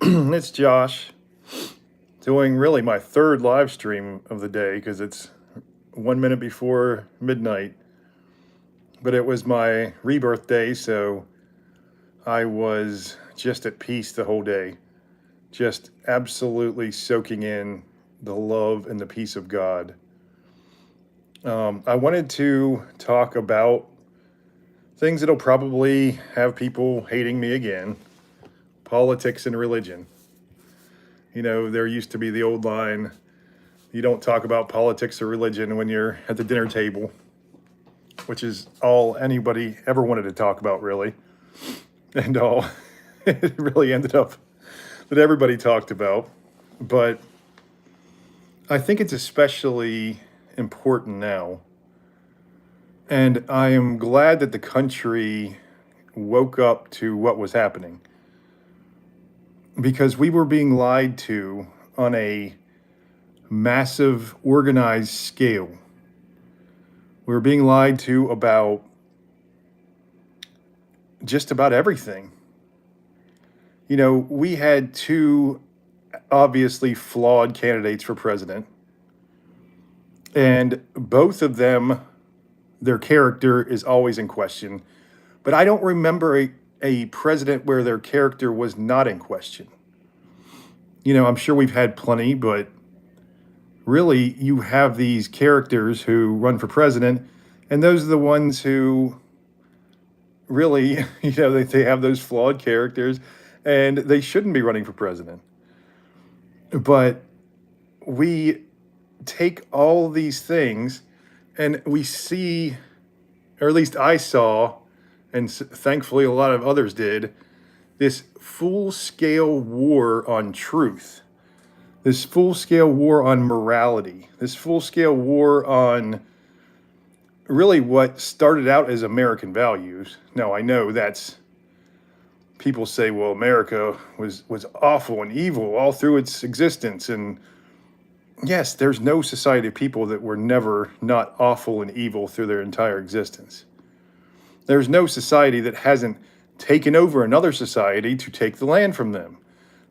It's Josh doing really my third live stream of the day because it's 1 minute before midnight. But it was my rebirth day, so I was just at peace the whole day, just absolutely soaking in the love and the peace of God. I wanted to talk about things that'll probably have people hating me again: politics and religion. You know, there used to be the old line, you don't talk about politics or religion when you're at the dinner table, which is all anybody ever wanted to talk about, really. And all it really ended up that everybody talked about. But I think it's especially important now. And I am glad that the country woke up to what was happening because we were being lied to on a massive, organized scale. We were being lied to about just about everything. You know, we had two obviously flawed candidates for president, and both of them, their character is always in question. But I don't remember a president where their character was not in question. You know, I'm sure we've had plenty, but really, you have these characters who run for president, and those are the ones who really, they have those flawed characters, and they shouldn't be running for president. But we take all these things and we see, or at least I saw, and thankfully a lot of others did, this full scale war on truth, this full scale war on morality, this full scale war on really what started out as American values. Now, I know that's, people say, well, America was awful and evil all through its existence. And yes, there's no society of people that were never not awful and evil through their entire existence. There's no society that hasn't taken over another society to take the land from them.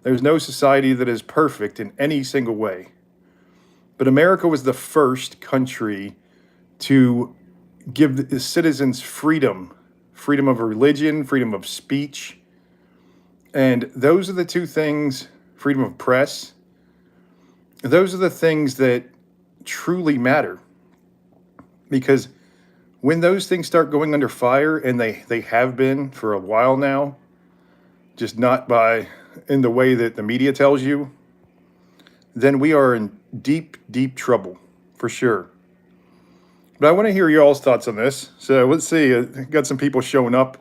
There's no society that is perfect in any single way. But America was the first country to give the citizens freedom of religion, freedom of speech. And those are the two things, freedom of press, those are the things that truly matter. Because when those things start going under fire, and they have been for a while now, just not in the way that the media tells you, then we are in deep, deep trouble, for sure. But I want to hear y'all's thoughts on this. So let's see, got some people showing up.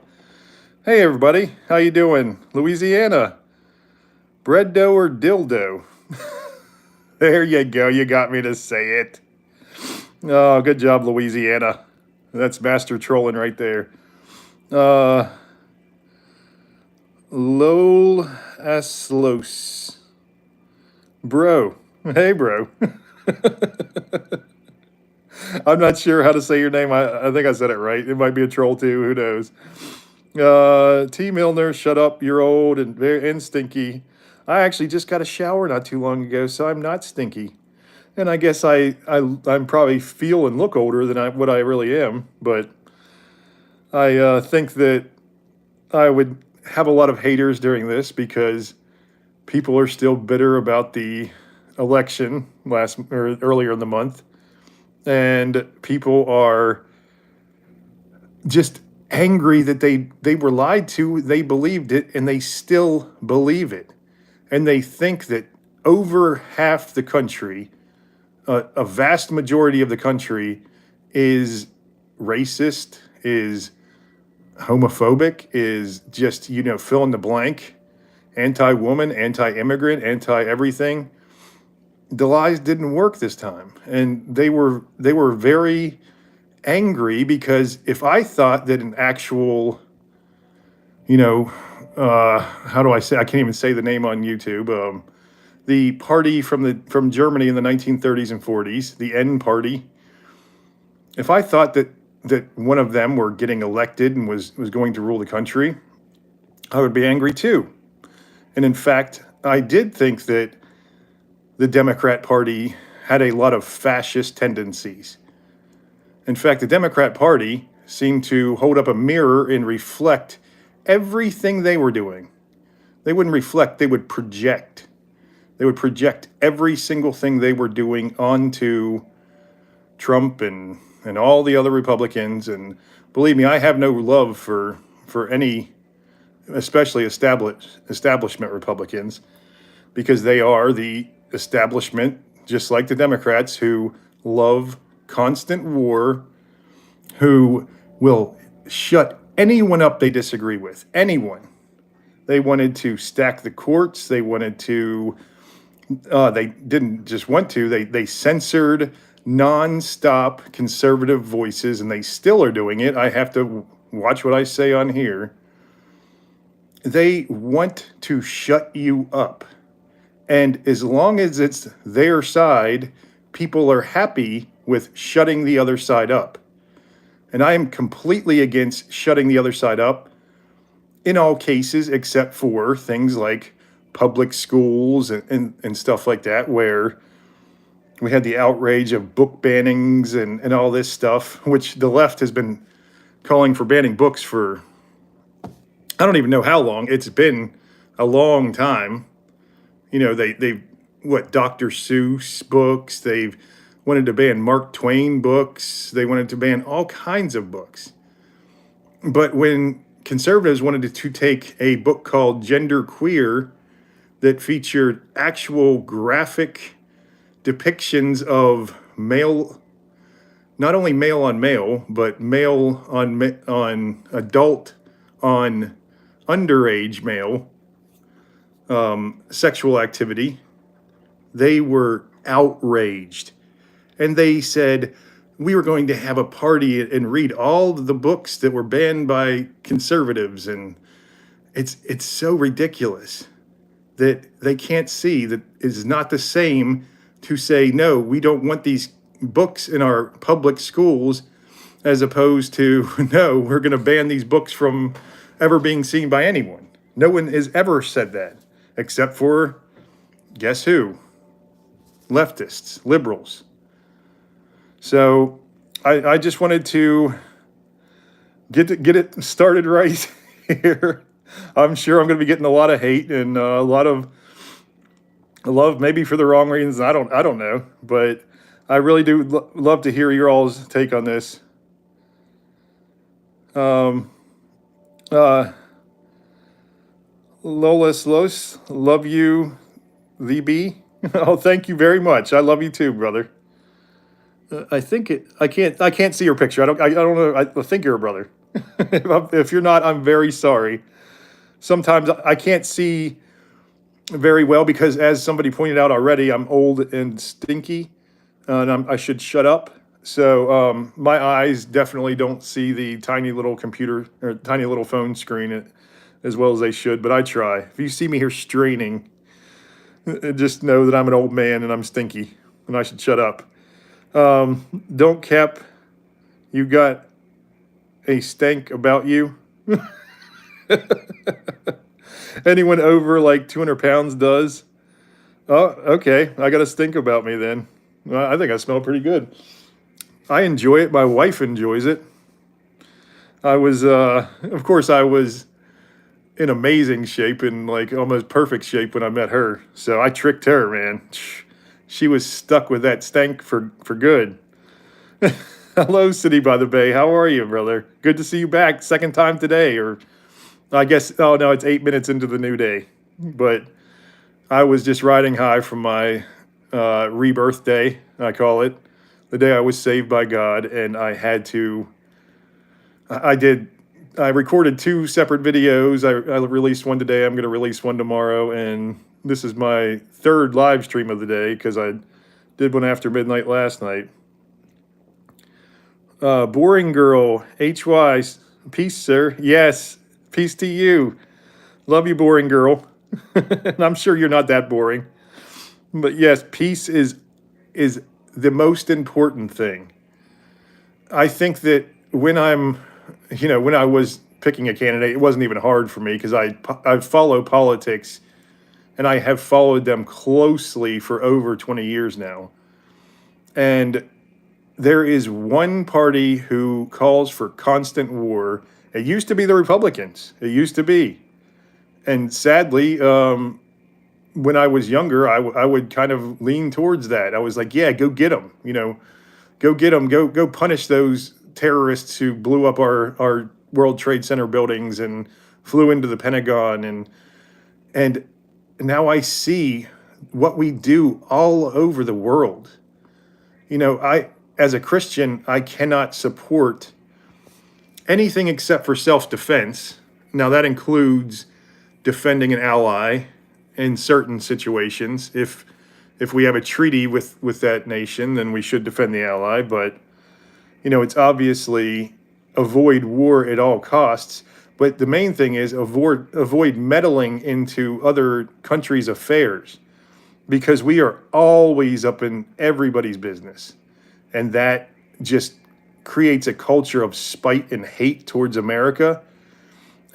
Hey everybody, how you doing? Louisiana, bread dough or dildo? There you go, you got me to say it. Oh, good job, Louisiana. That's master trolling right there. Lol Aslos. Bro. Hey, bro. I'm not sure how to say your name. I think I said it right. It might be a troll too. Who knows? T. Milner, shut up. You're old and stinky. I actually just got a shower not too long ago, so I'm not stinky. And I guess I'm probably feel and look older than what I really am. But I think that I would have a lot of haters during this because people are still bitter about the election earlier in the month. And people are just angry that they were lied to, they believed it, and they still believe it. And they think that over half the country, a vast majority of the country, is racist, is homophobic, is just, fill in the blank, anti-woman, anti-immigrant, anti-everything. The lies didn't work this time. And they were very angry because if I thought that an actual, how do I say? I can't even say the name on YouTube. The party from Germany in the 1930s and 40s, the N Party. If I thought that one of them were getting elected and was going to rule the country, I would be angry too. And in fact, I did think that the Democrat Party had a lot of fascist tendencies. In fact, the Democrat Party seemed to hold up a mirror and reflect everything they were doing. They wouldn't reflect, they would project. They would project every single thing they were doing onto Trump and all the other Republicans. And believe me, I have no love for any, especially establishment Republicans, because they are the establishment, just like the Democrats, who love constant war, who will shut anyone up they disagree with. Anyone. They wanted to stack the courts. They wanted to. They didn't just want to. They censored nonstop conservative voices, and they still are doing it. I have to watch what I say on here. They want to shut you up. And as long as it's their side, people are happy with shutting the other side up. And I am completely against shutting the other side up in all cases, except for things like public schools and stuff like that, where we had the outrage of book bannings and all this stuff, which the left has been calling for banning books for, I don't even know how long. It's been a long time. You know, they what, Dr. Seuss books, they've wanted to ban Mark Twain books, they wanted to ban all kinds of books. But when conservatives wanted to take a book called Gender Queer that featured actual graphic depictions of male, not only male on male, but male on adult, on underage male sexual activity, they were outraged. And they said, we were going to have a party and read all of the books that were banned by conservatives. And it's so ridiculous that they can't see that it's not the same to say, no, we don't want these books in our public schools, as opposed to, no, we're going to ban these books from ever being seen by anyone. No one has ever said that, except for, guess who? Leftists, liberals. So I just wanted to get it started right here. I'm sure I'm going to be getting a lot of hate and a lot of love, maybe for the wrong reasons. I don't know, but I really do love to hear your all's take on this. Lolis Los, love you, the bee. Oh, thank you very much. I love you too, brother. I think it. I can't see your picture. I don't know. I think you're a brother. If you're not, I'm very sorry. Sometimes I can't see very well because, as somebody pointed out already, I'm old and stinky, and I should shut up. So my eyes definitely don't see the tiny little computer or tiny little phone screen as well as they should. But I try. If you see me here straining, just know that I'm an old man and I'm stinky, and I should shut up. Don't cap. You got a stank about you. Anyone over like 200 pounds does. Oh, okay. I got a stink about me then. Well, I think I smell pretty good. I enjoy it. My wife enjoys it. Of course, I was in amazing shape and like almost perfect shape when I met her. So I tricked her, man. She was stuck with that stank for good. Hello, City by the Bay. How are you, brother? Good to see you back. Second time today, or I guess, oh no, it's 8 minutes into the new day. But I was just riding high from my rebirth day, I call it. The day I was saved by God, and I had to, I recorded 2 separate videos. I released one today. I'm going to release one tomorrow, and this is my 3rd live stream of the day because I did one after midnight last night. Boring Girl, HY, peace, sir. Yes, peace to you. Love you, Boring Girl. And I'm sure you're not that boring. But yes, peace is the most important thing. I think that when I was picking a candidate, it wasn't even hard for me because I follow politics and I have followed them closely for over 20 years now. And there is one party who calls for constant war. It used to be the Republicans. It used to be. And sadly, when I was younger, I would kind of lean towards that. I was like, yeah, go get them. Go get them. Go punish those terrorists who blew up our World Trade Center buildings and flew into the Pentagon. And now I see what we do all over the world. As a Christian, I cannot support anything except for self-defense. Now that includes defending an ally in certain situations. If we have a treaty with that nation, then we should defend the ally. But it's obviously avoid war at all costs. But the main thing is avoid meddling into other countries' affairs, because we are always up in everybody's business, and that just creates a culture of spite and hate towards America.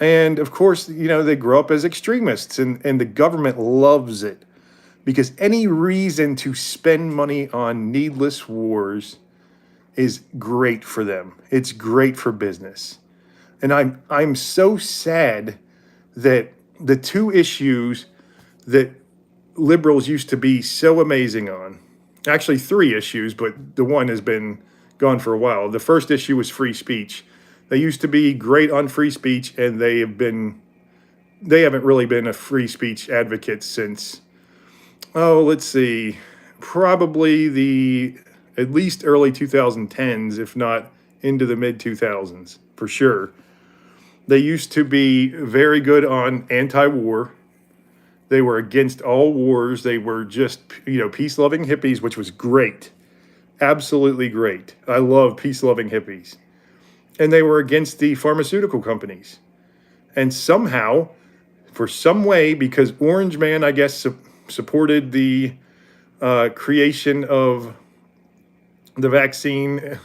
And of course, they grow up as extremists, and the government loves it, because any reason to spend money on needless wars is great for them. It's great for business. And I'm so sad that the two issues that liberals used to be so amazing on, actually three issues, but the one has been gone for a while. The first issue was free speech. They used to be great on free speech, and they haven't really been a free speech advocate since, let's see, probably the at least early 2010s, if not into the mid 2000s, for sure. They used to be very good on anti-war. They were against all wars. They were just, peace-loving hippies, which was great. Absolutely great. I love peace-loving hippies. And they were against the pharmaceutical companies. And somehow, for some way, because Orange Man, I guess, supported the creation of the vaccine,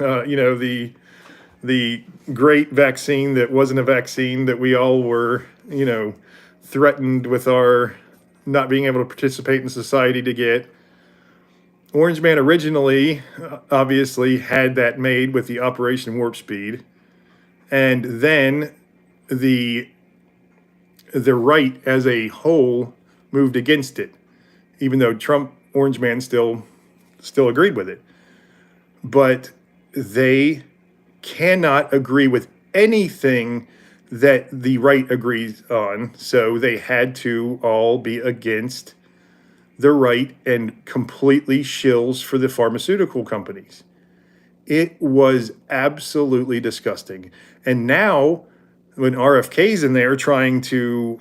the great vaccine that wasn't a vaccine that we all were, threatened with our not being able to participate in society to get. Orange Man originally, obviously, had that made with the Operation Warp Speed. And then the right as a whole moved against it, even though Orange Man still agreed with it. But they cannot agree with anything that the right agrees on, so they had to all be against the right and completely shills for the pharmaceutical companies. It was absolutely disgusting. And now, when RFK's in there trying to,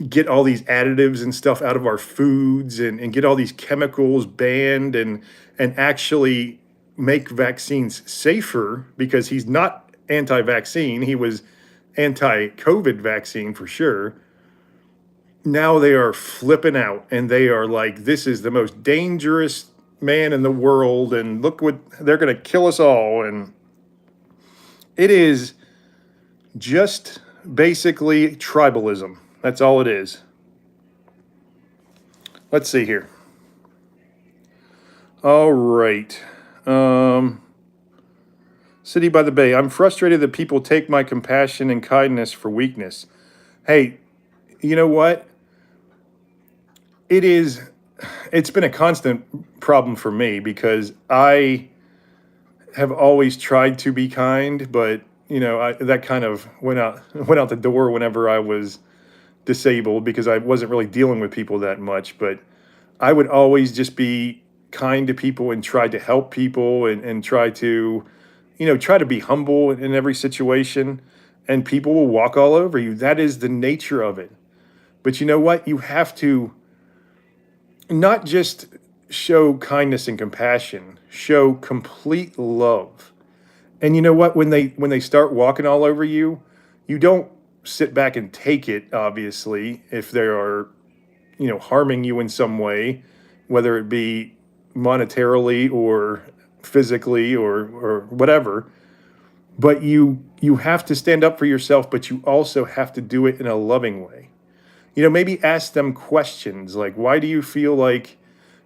get all these additives and stuff out of our foods and get all these chemicals banned and actually make vaccines safer, because he's not anti-vaccine. He was anti-COVID vaccine for sure. Now they are flipping out, and they are like, this is the most dangerous man in the world, and look what they're going to kill us all. And it is just basically tribalism. That's all it is. Let's see here. All right. City by the Bay. I'm frustrated that people take my compassion and kindness for weakness. Hey, you know what? It's been a constant problem for me, because I have always tried to be kind, but that kind of went out the door whenever I was disabled, because I wasn't really dealing with people that much. But I would always just be kind to people and try to help people and try to be humble in every situation, and people will walk all over you. That is the nature of it. But you know what? You have to not just show kindness and compassion, show complete love. And you know what? When they start walking all over you, you don't sit back and take it, obviously, if they are, harming you in some way, whether it be monetarily or physically or whatever. But you have to stand up for yourself, but you also have to do it in a loving way. Maybe ask them questions like, why do you feel like,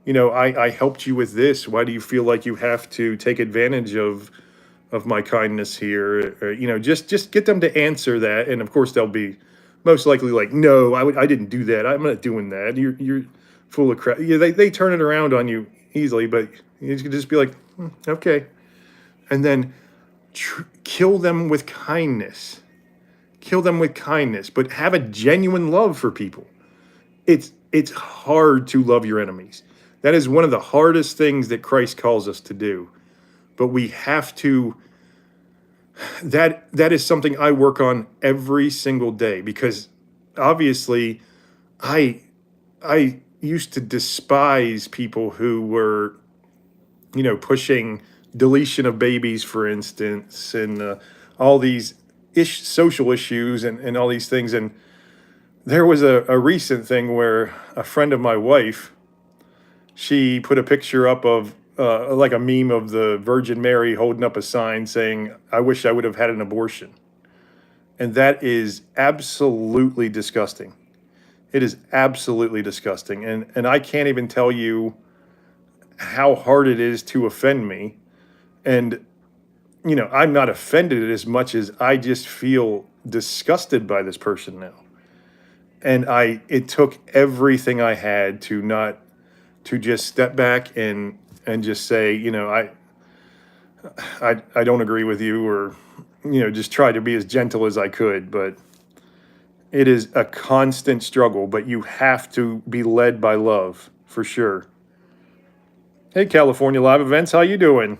I helped you with this? Why do you feel like you have to take advantage of my kindness here? Or, just get them to answer that. And of course, they'll be most likely like, no, I didn't do that. I'm not doing that. You're full of crap. Yeah, they turn it around on you easily, but you can just be like, okay. And then kill them with kindness. Kill them with kindness, but have a genuine love for people. It's hard to love your enemies. That is one of the hardest things that Christ calls us to do. But we have to, that is something I work on every single day, because obviously I I used to despise people who were, pushing deletion of babies, for instance, and all these social issues, and all these things. And there was a recent thing where a friend of my wife, she put a picture up of like a meme of the Virgin Mary holding up a sign saying, "I wish I would have had an abortion." And that is absolutely disgusting. It is absolutely disgusting. And I can't even tell you how hard it is to offend me. And, I'm not offended as much as I just feel disgusted by this person now. And it took everything I had to just step back and just say, I don't agree with you, or, just try to be as gentle as I could. But it is a constant struggle, but you have to be led by love for sure. Hey, California Live Events, how you doing?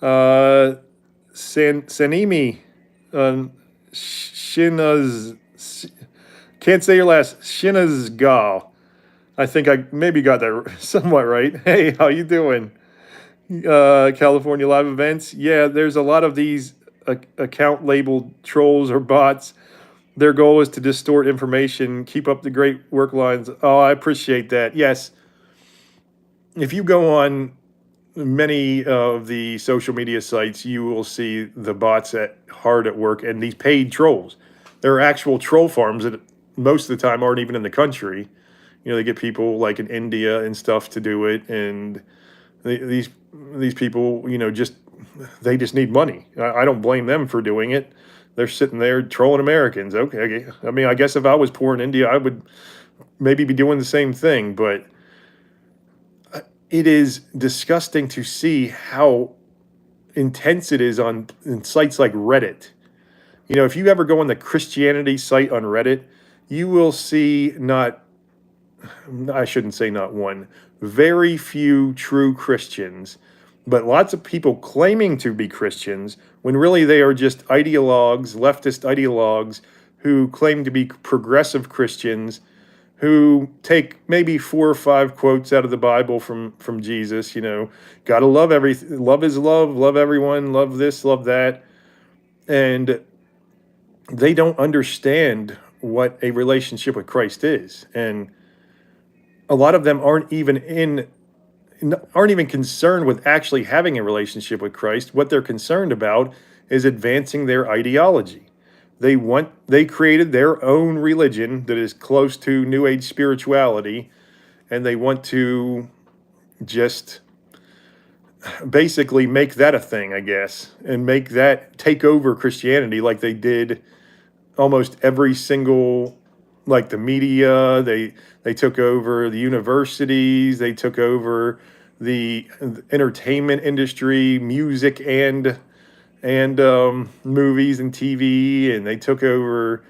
Uh, Sanimi, Shinaz, can't say your last, Shinazgal. I think I maybe got that somewhat right. Hey, how you doing? California Live Events. Yeah, there's a lot of these account labeled trolls or bots. Their goal is to distort information, keep up the great work lines. Oh, I appreciate that. Yes. If you go on many of the social media sites, you will see the bots hard at work, and these paid trolls. There are actual troll farms that most of the time aren't even in the country. They get people like in India and stuff to do it, and these people, they just need money. I don't blame them for doing it. They're sitting there trolling Americans. Okay, I mean, I guess if I was poor in India, I would maybe be doing the same thing. But it is disgusting to see how intense it is in sites like Reddit. If you ever go on the Christianity site on Reddit, you will see I shouldn't say not one, very few true Christians, but lots of people claiming to be Christians when really they are just ideologues, leftist ideologues, who claim to be progressive Christians, who take maybe 4 or 5 quotes out of the Bible from Jesus. Gotta love everything. Love is love. Love everyone. Love this. Love that. And they don't understand what a relationship with Christ is. And a lot of them aren't even concerned with actually having a relationship with Christ. What they're concerned about is advancing their ideology. They created their own religion that is close to New Age spirituality, and they want to just basically make that a thing, I guess, and make that take over Christianity, like they did almost every single, like the media. They took over the universities. They took over the entertainment industry, music and movies and TV, and they took over.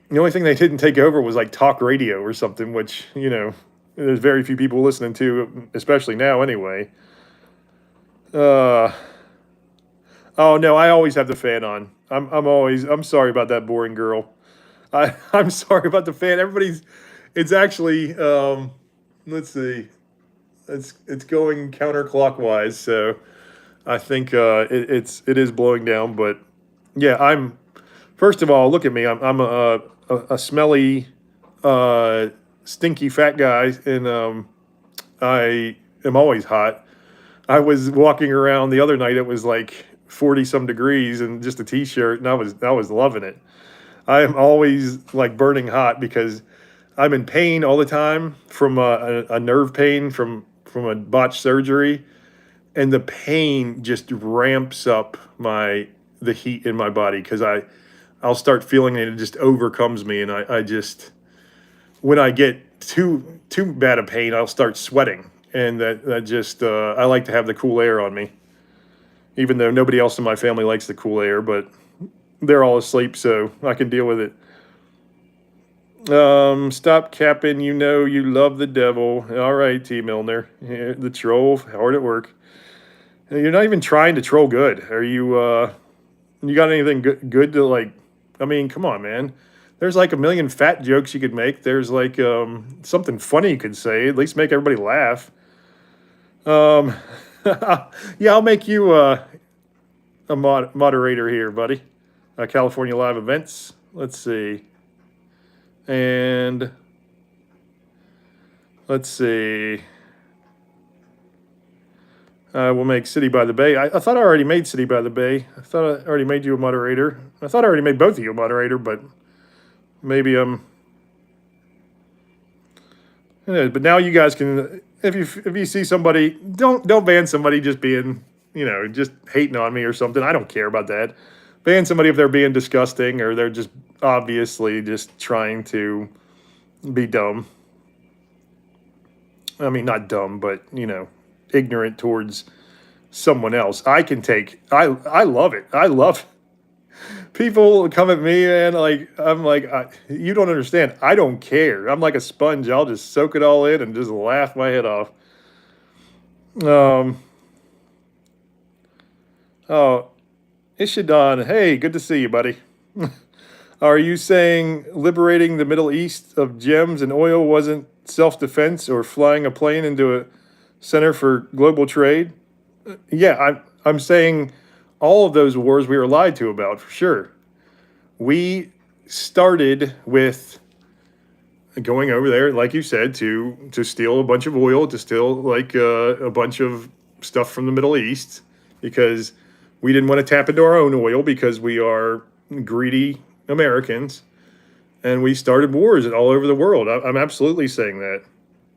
The only thing they didn't take over was like talk radio or something, which there's very few people listening to, especially now anyway. Oh no, I always have the fan on. I'm sorry about that boring girl. I'm sorry about the fan. It's actually let's see, it's going counterclockwise, so I think it is blowing down. But yeah, first of all, look at me. I'm a smelly, stinky fat guy, and I am always hot. I was walking around the other night. It was like 40 some degrees and just a t-shirt, and I was loving it. I am always like burning hot because I'm in pain all the time from a nerve pain from a botched surgery, and the pain just ramps up the heat in my body because I'll start feeling it. It just overcomes me, and I just when I get too bad a pain, I'll start sweating, and that just I like to have the cool air on me, even though nobody else in my family likes the cool air, but they're all asleep, so I can deal with it. Stop capping. You know you love the devil. All right, T. Milner, yeah, the troll, hard at work. You're not even trying to troll good. Are you? You got anything good to like? I mean, come on, man. There's like a million fat jokes you could make. There's like something funny you could say. At least make everybody laugh. Um, yeah, I'll make you a moderator here, buddy. California Live Events. Let's see. And let's see. We'll make City by the Bay. I thought I already made City by the Bay. I thought I already made you a moderator. I thought I already made both of you a moderator, but maybe but now you guys can. If you see somebody, don't ban somebody just being just hating on me or something. I don't care about that. Ban somebody if they're being disgusting or they're just obviously just trying to be dumb. I mean, not dumb, but ignorant towards someone else. I love it. I love people come at me and like I'm like you don't understand. I don't care. I'm like a sponge. I'll just soak it all in and just laugh my head off. Um. Oh, Ishidon. Hey, good to see you, buddy. Are you saying liberating the Middle East of gems and oil wasn't self-defense or flying a plane into a center for global trade? Yeah, I'm saying all of those wars we were lied to about for sure. We started with going over there, like you said, to steal a bunch of oil, to steal like a bunch of stuff from the Middle East, because we didn't want to tap into our own oil because we are greedy Americans, and we started wars all over the world. I'm absolutely saying that.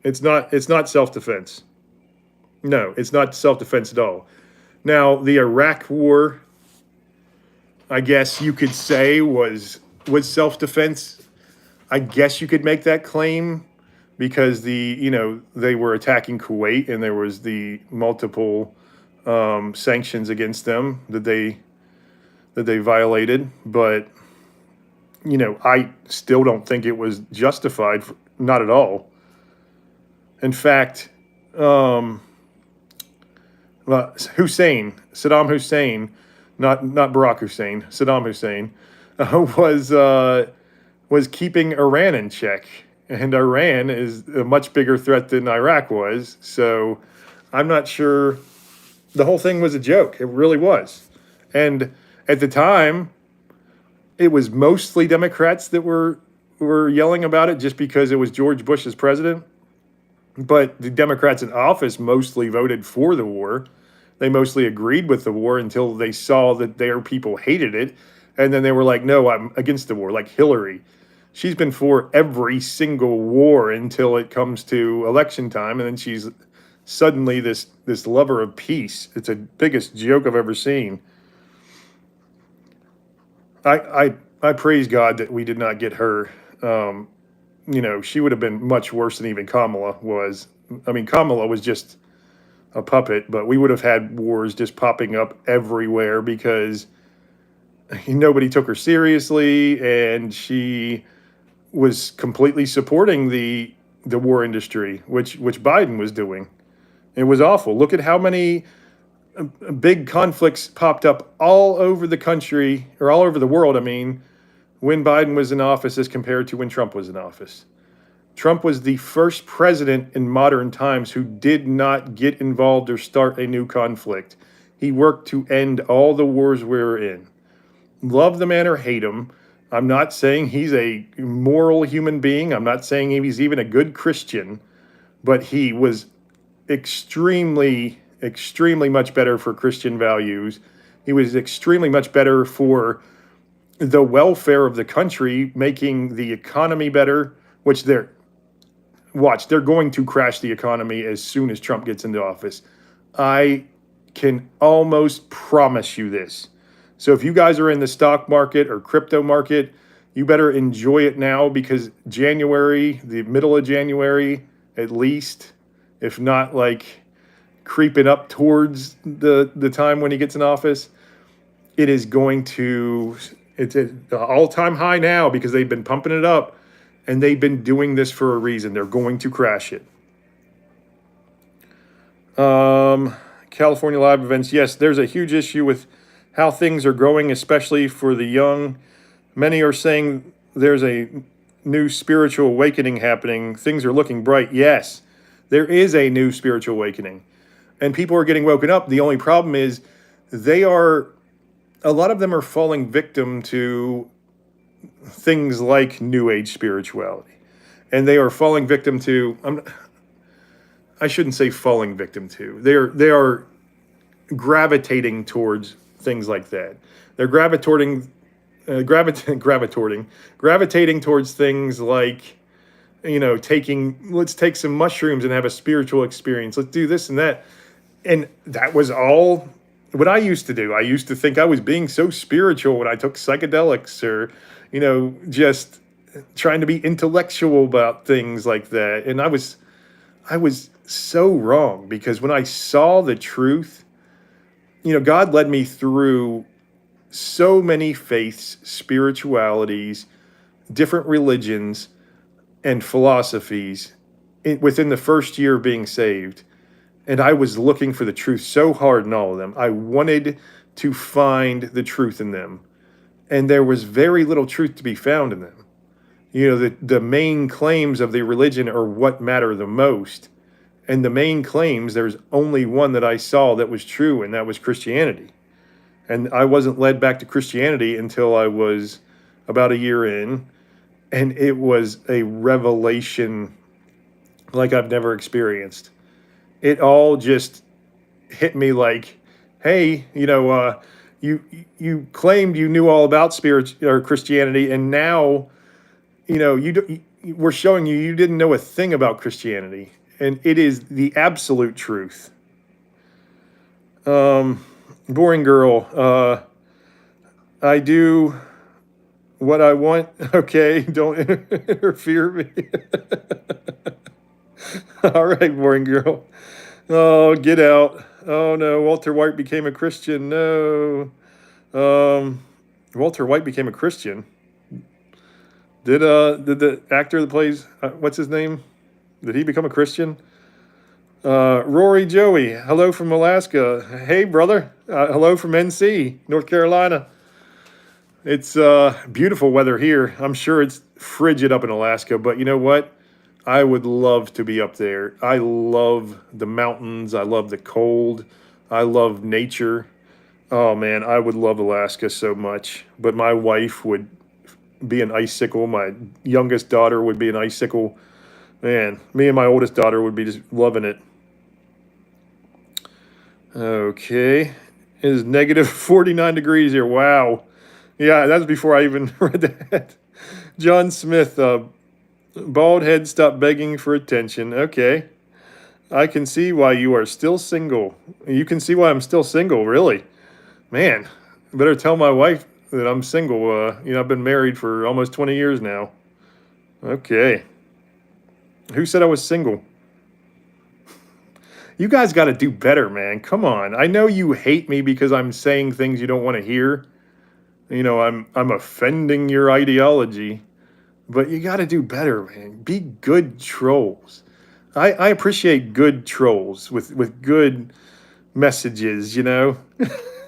It's not self defense. No, it's not self defense at all. Now, the Iraq War, I guess you could say was self defense. I guess you could make that claim because they were attacking Kuwait and there was the multiple sanctions against them that they violated. But I still don't think it was justified. Not at all. In fact, Saddam Hussein, not Barack Hussein, Saddam Hussein, was was keeping Iran in check, and Iran is a much bigger threat than Iraq was. So I'm not sure the whole thing was a joke. It really was, and at the time, it was mostly Democrats that were yelling about it just because it was George Bush as president. But the Democrats in office mostly voted for the war. They mostly agreed with the war until they saw that their people hated it. And then they were like, no, I'm against the war. Like Hillary. She's been for every single war until it comes to election time. And then she's suddenly this lover of peace. It's the biggest joke I've ever seen. I praise God that we did not get her. She would have been much worse than even Kamala was. I mean, Kamala was just a puppet, but we would have had wars just popping up everywhere because nobody took her seriously, and she was completely supporting the war industry, which Biden was doing. It was awful. Look at how many big conflicts popped up all over the country, or all over the world, I mean, when Biden was in office as compared to when Trump was in office. Trump was the first president in modern times who did not get involved or start a new conflict. He worked to end all the wars we were in. Love the man or hate him. I'm not saying he's a moral human being. I'm not saying he's even a good Christian, but he was extremely, extremely much better for Christian values. He was extremely much better for the welfare of the country, making the economy better, which they're going to crash the economy as soon as Trump gets into office. I can almost promise you this. So if you guys are in the stock market or crypto market, you better enjoy it now, because January, the middle of January at least, if not like creeping up towards the time when he gets in office, it is going to, it's at the all-time high now because they've been pumping it up, and they've been doing this for a reason. They're going to crash it. California live events. Yes, there's a huge issue with how things are going, especially for the young. Many are saying there's a new spiritual awakening happening. Things are looking bright. Yes, there is a new spiritual awakening, and people are getting woken up. The only problem is a lot of them are falling victim to things like New Age spirituality. And they are falling victim to, I shouldn't say falling victim to, they are gravitating towards things like that. They're gravitating towards things like, let's take some mushrooms and have a spiritual experience. Let's do this and that. And that was all what I used to do. I used to think I was being so spiritual when I took psychedelics, or, just trying to be intellectual about things like that. And I was so wrong, because when I saw the truth, God led me through so many faiths, spiritualities, different religions, and philosophies within the first year of being saved. And I was looking for the truth so hard in all of them. I wanted to find the truth in them. And there was very little truth to be found in them. The main claims of the religion are what matter the most. And the main claims, there's only one that I saw that was true, and that was Christianity. And I wasn't led back to Christianity until I was about a year in. And it was a revelation like I've never experienced. It all just hit me like, hey, you claimed you knew all about spirit or Christianity, and now, we're showing you didn't know a thing about Christianity, and it is the absolute truth. Boring girl. I do what I want. Okay, don't interfere me. All right, boring girl. Oh, get out. Oh, no. Walter White became a Christian. No. Walter White became a Christian. Did the actor that plays, what's his name? Did he become a Christian? Rory Joey. Hello from Alaska. Hey, brother. Hello from NC, North Carolina. It's beautiful weather here. I'm sure it's frigid up in Alaska, but you know what? I would love to be up there. I love the mountains. I love the cold. I love nature. Oh, man, I would love Alaska so much. But my wife would be an icicle. My youngest daughter would be an icicle. Man, me and my oldest daughter would be just loving it. Okay. It is negative 49 degrees here. Wow. Yeah, that's before I even read that. John Smith, bald head, stop begging for attention. Okay. I can see why you are still single. You can see why I'm still single, really. Man, I better tell my wife that I'm single. I've been married for almost 20 years now. Okay. Who said I was single? You guys got to do better, man. Come on. I know you hate me because I'm saying things you don't want to hear. I'm offending your ideology. But you got to do better, man. Be good trolls. I appreciate good trolls with good messages,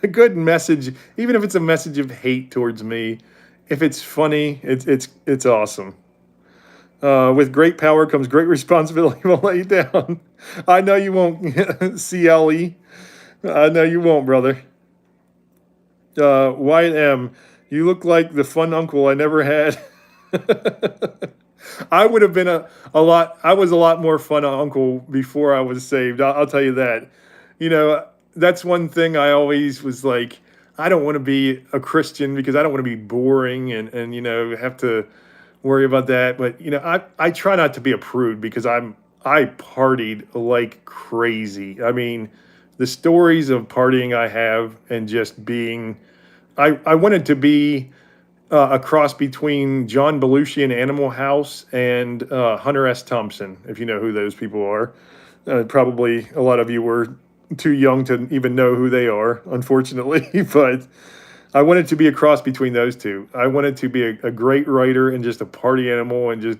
A good message, even if it's a message of hate towards me. If it's funny, it's awesome. With great power comes great responsibility. Won't let you down. I know you won't, CLE. I know you won't, brother. Wyatt M., you look like the fun uncle I never had. I would have been I was a lot more fun uncle before I was saved. I'll tell you that. That's one thing I always was like, I don't want to be a Christian because I don't want to be boring and have to worry about that. But I try not to be a prude because I partied like crazy. I mean, the stories of partying I have and just being I wanted to be a cross between John Belushi in Animal House and Hunter S. Thompson, if you know who those people are. Probably a lot of you were too young to even know who they are, unfortunately. But I wanted to be a cross between those two. I wanted to be a great writer and just a party animal and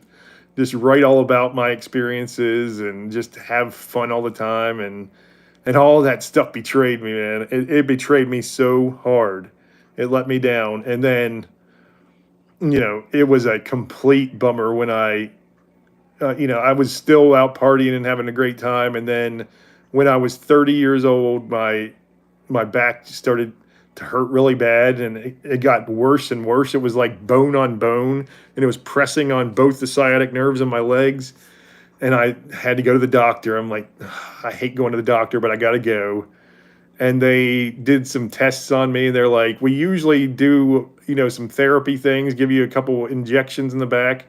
just write all about my experiences and just have fun all the time and all that stuff betrayed me, man. It betrayed me so hard. It let me down. And then, it was a complete bummer when I was still out partying and having a great time. And then when I was 30 years old, my back started to hurt really bad and it got worse and worse. It was like bone on bone and it was pressing on both the sciatic nerves in my legs. And I had to go to the doctor. I'm like, I hate going to the doctor, but I got to go. And they did some tests on me. They're like, we usually do, some therapy things, give you a couple injections in the back,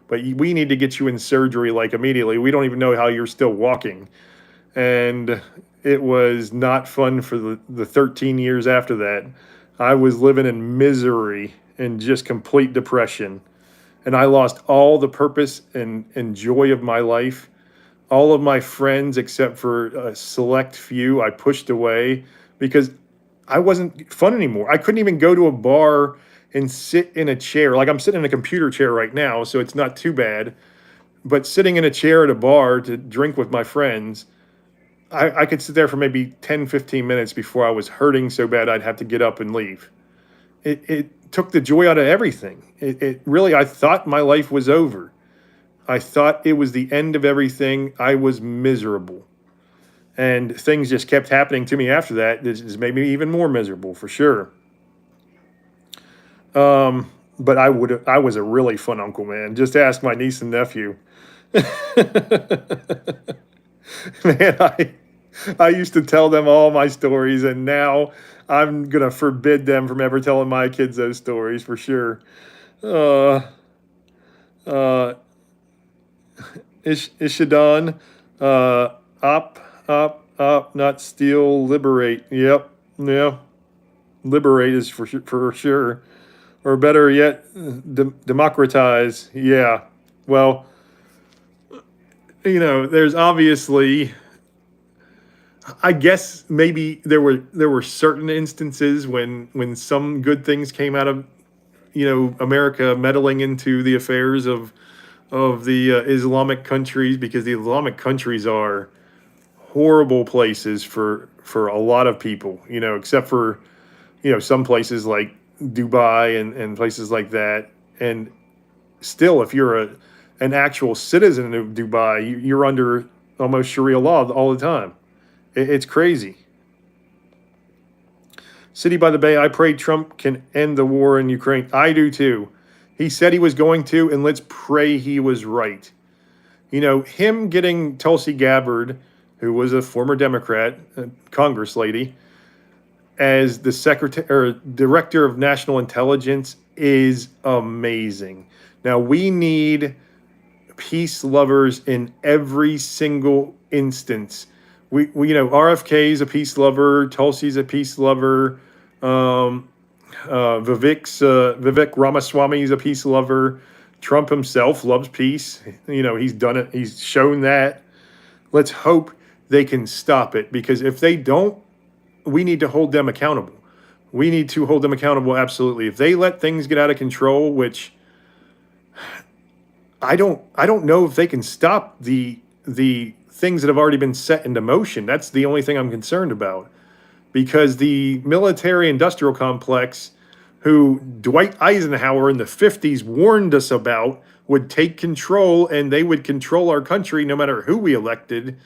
but we need to get you in surgery like immediately. We don't even know how you're still walking. And it was not fun for the 13 years after that. I was living in misery and just complete depression. And I lost all the purpose and joy of my life. All of my friends, except for a select few, I pushed away because I wasn't fun anymore. I couldn't even go to a bar and sit in a chair. Like I'm sitting in a computer chair right now, so it's not too bad. But sitting in a chair at a bar to drink with my friends, I could sit there for maybe 10, 15 minutes before I was hurting so bad I'd have to get up and leave. It took the joy out of everything. It really, I thought my life was over. I thought it was the end of everything. I was miserable. And things just kept happening to me after that. This just made me even more miserable for sure. But I was a really fun uncle, man. Just ask my niece and nephew. Man, I used to tell them all my stories, and now I'm gonna forbid them from ever telling my kids those stories for sure. Uh, uh, Ishadon, up, up, not steal, liberate. Yep, yeah, liberate is for sure, or better yet, democratize. Yeah, well, there's obviously I guess maybe there were certain instances when some good things came out of America meddling into the affairs of the Islamic countries, because the Islamic countries are horrible places for a lot of people, except for some places like Dubai and places like that. And still, if you're an actual citizen of Dubai, you're under almost Sharia law all the time. It's crazy. City by the Bay, I pray Trump can end the war in Ukraine. I do too. He said he was going to, and let's pray he was right. Him getting Tulsi Gabbard, who was a former Democrat, Congress lady, as the secretary or director of national intelligence is amazing. Now we need peace lovers in every single instance. We RFK is a peace lover, Tulsi's a peace lover, Vivek Ramaswamy is a peace lover. Trump himself loves peace. He's done it. He's shown that. Let's hope they can stop it, because if they don't, we need to hold them accountable. We need to hold them accountable, absolutely. If they let things get out of control, which I don't know if they can stop the things that have already been set into motion. That's the only thing I'm concerned about, because the military industrial complex, who Dwight Eisenhower in the 50s warned us about, would take control and they would control our country no matter who we elected,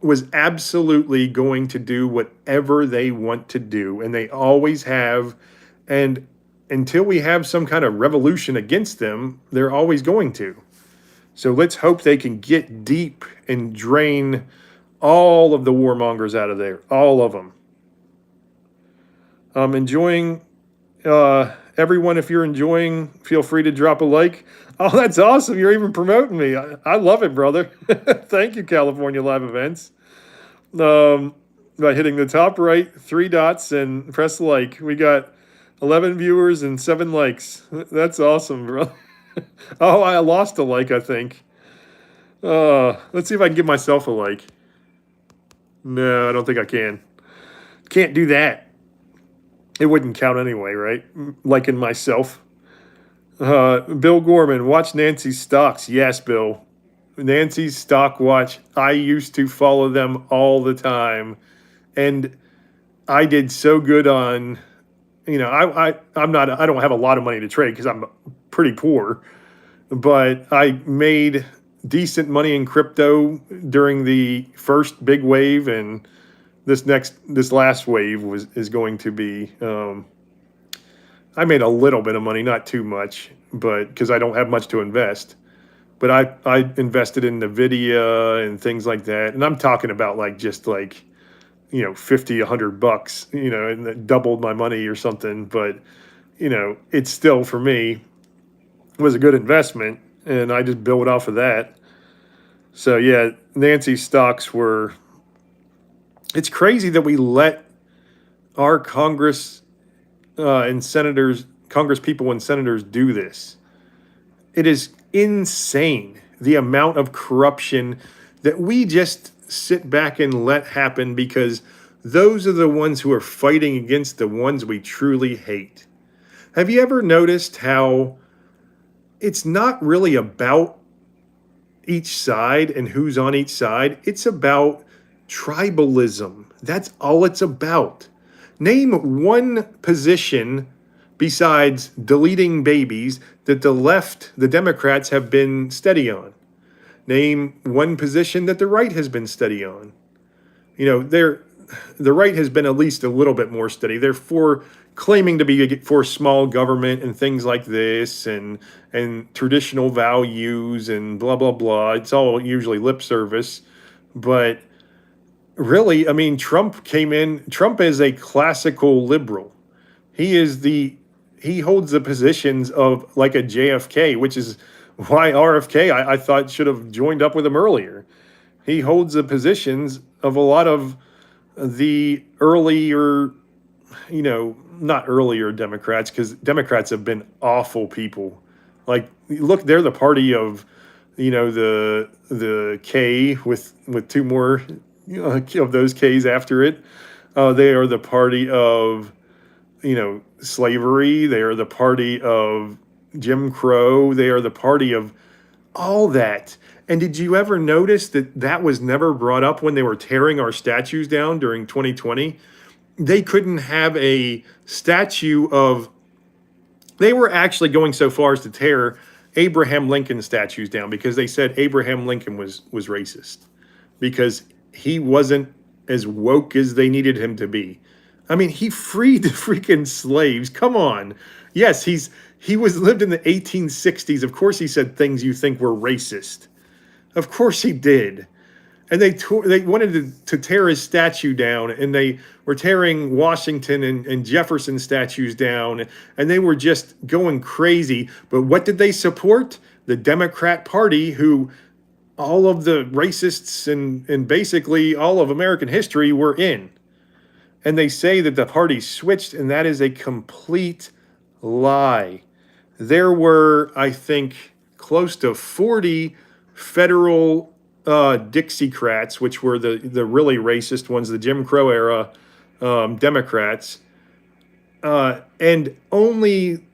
was absolutely going to do whatever they want to do. And they always have. And until we have some kind of revolution against them, they're always going to. So let's hope they can get deep and drain all of the warmongers out of there, all of them. I'm enjoying. Everyone, if you're enjoying, feel free to drop a like. Oh, that's awesome. You're even promoting me. I love it, brother. Thank you, California Live Events. Um, by hitting the top right three dots and press like. We got 11 viewers and 7 likes. That's awesome, bro. Oh, I lost a like, I think. Let's see if I can give myself a like. No, I don't think I can. Can't do that. It wouldn't count anyway, right? Liking myself. Bill Gorman, watch Nancy's stocks. Yes, Bill. Nancy's stock watch. I used to follow them all the time. And I did so good on, I'm not, I don't have a lot of money to trade because I'm pretty poor, but I made decent money in crypto during the first big wave, and this last wave is going to be. I made a little bit of money, not too much, but because I don't have much to invest. But I invested in Nvidia and things like that, and I'm talking about like just like 50, $100, and that doubled my money or something. But it's still for me was a good investment, and I just built off of that. So yeah, Nancy's stocks were. It's crazy that we let our Congress people and senators do this. It is insane the amount of corruption that we just sit back and let happen because those are the ones who are fighting against the ones we truly hate. Have you ever noticed how it's not really about each side and who's on each side? It's about tribalism. That's all it's about. Name one position besides deleting babies that the Democrats have been steady on. Name one position that the right has been steady on. The right has been at least a little bit more steady. They're for claiming to be for small government and things like this and traditional values and blah blah blah. It's all usually lip service, but really, I mean, Trump came in. Trump is a classical liberal. He holds the positions of like a JFK, which is why RFK I thought should have joined up with him earlier. He holds the positions of a lot of the earlier, not earlier Democrats, because Democrats have been awful people. Like, look, they're the party of, the K with two more of those K's after it. They are the party of, slavery. They are the party of Jim Crow. They are the party of all that. And did you ever notice that was never brought up when they were tearing our statues down during 2020? They couldn't have a statue of. They were actually going so far as to tear Abraham Lincoln statues down because they said Abraham Lincoln was racist because he wasn't as woke as they needed him to be. I mean, he freed the freaking slaves. Come on. Yes, he lived in the 1860s. Of course he said things you think were racist. Of course he did. And they wanted to tear his statue down, and they were tearing Washington and Jefferson statues down, and they were just going crazy. But what did they support? The Democrat Party, who all of the racists and basically all of American history were in. And they say that the party switched, and that is a complete lie. There were, I think, close to 40 federal Dixiecrats, which were the really racist ones, the Jim Crow era Democrats. And only,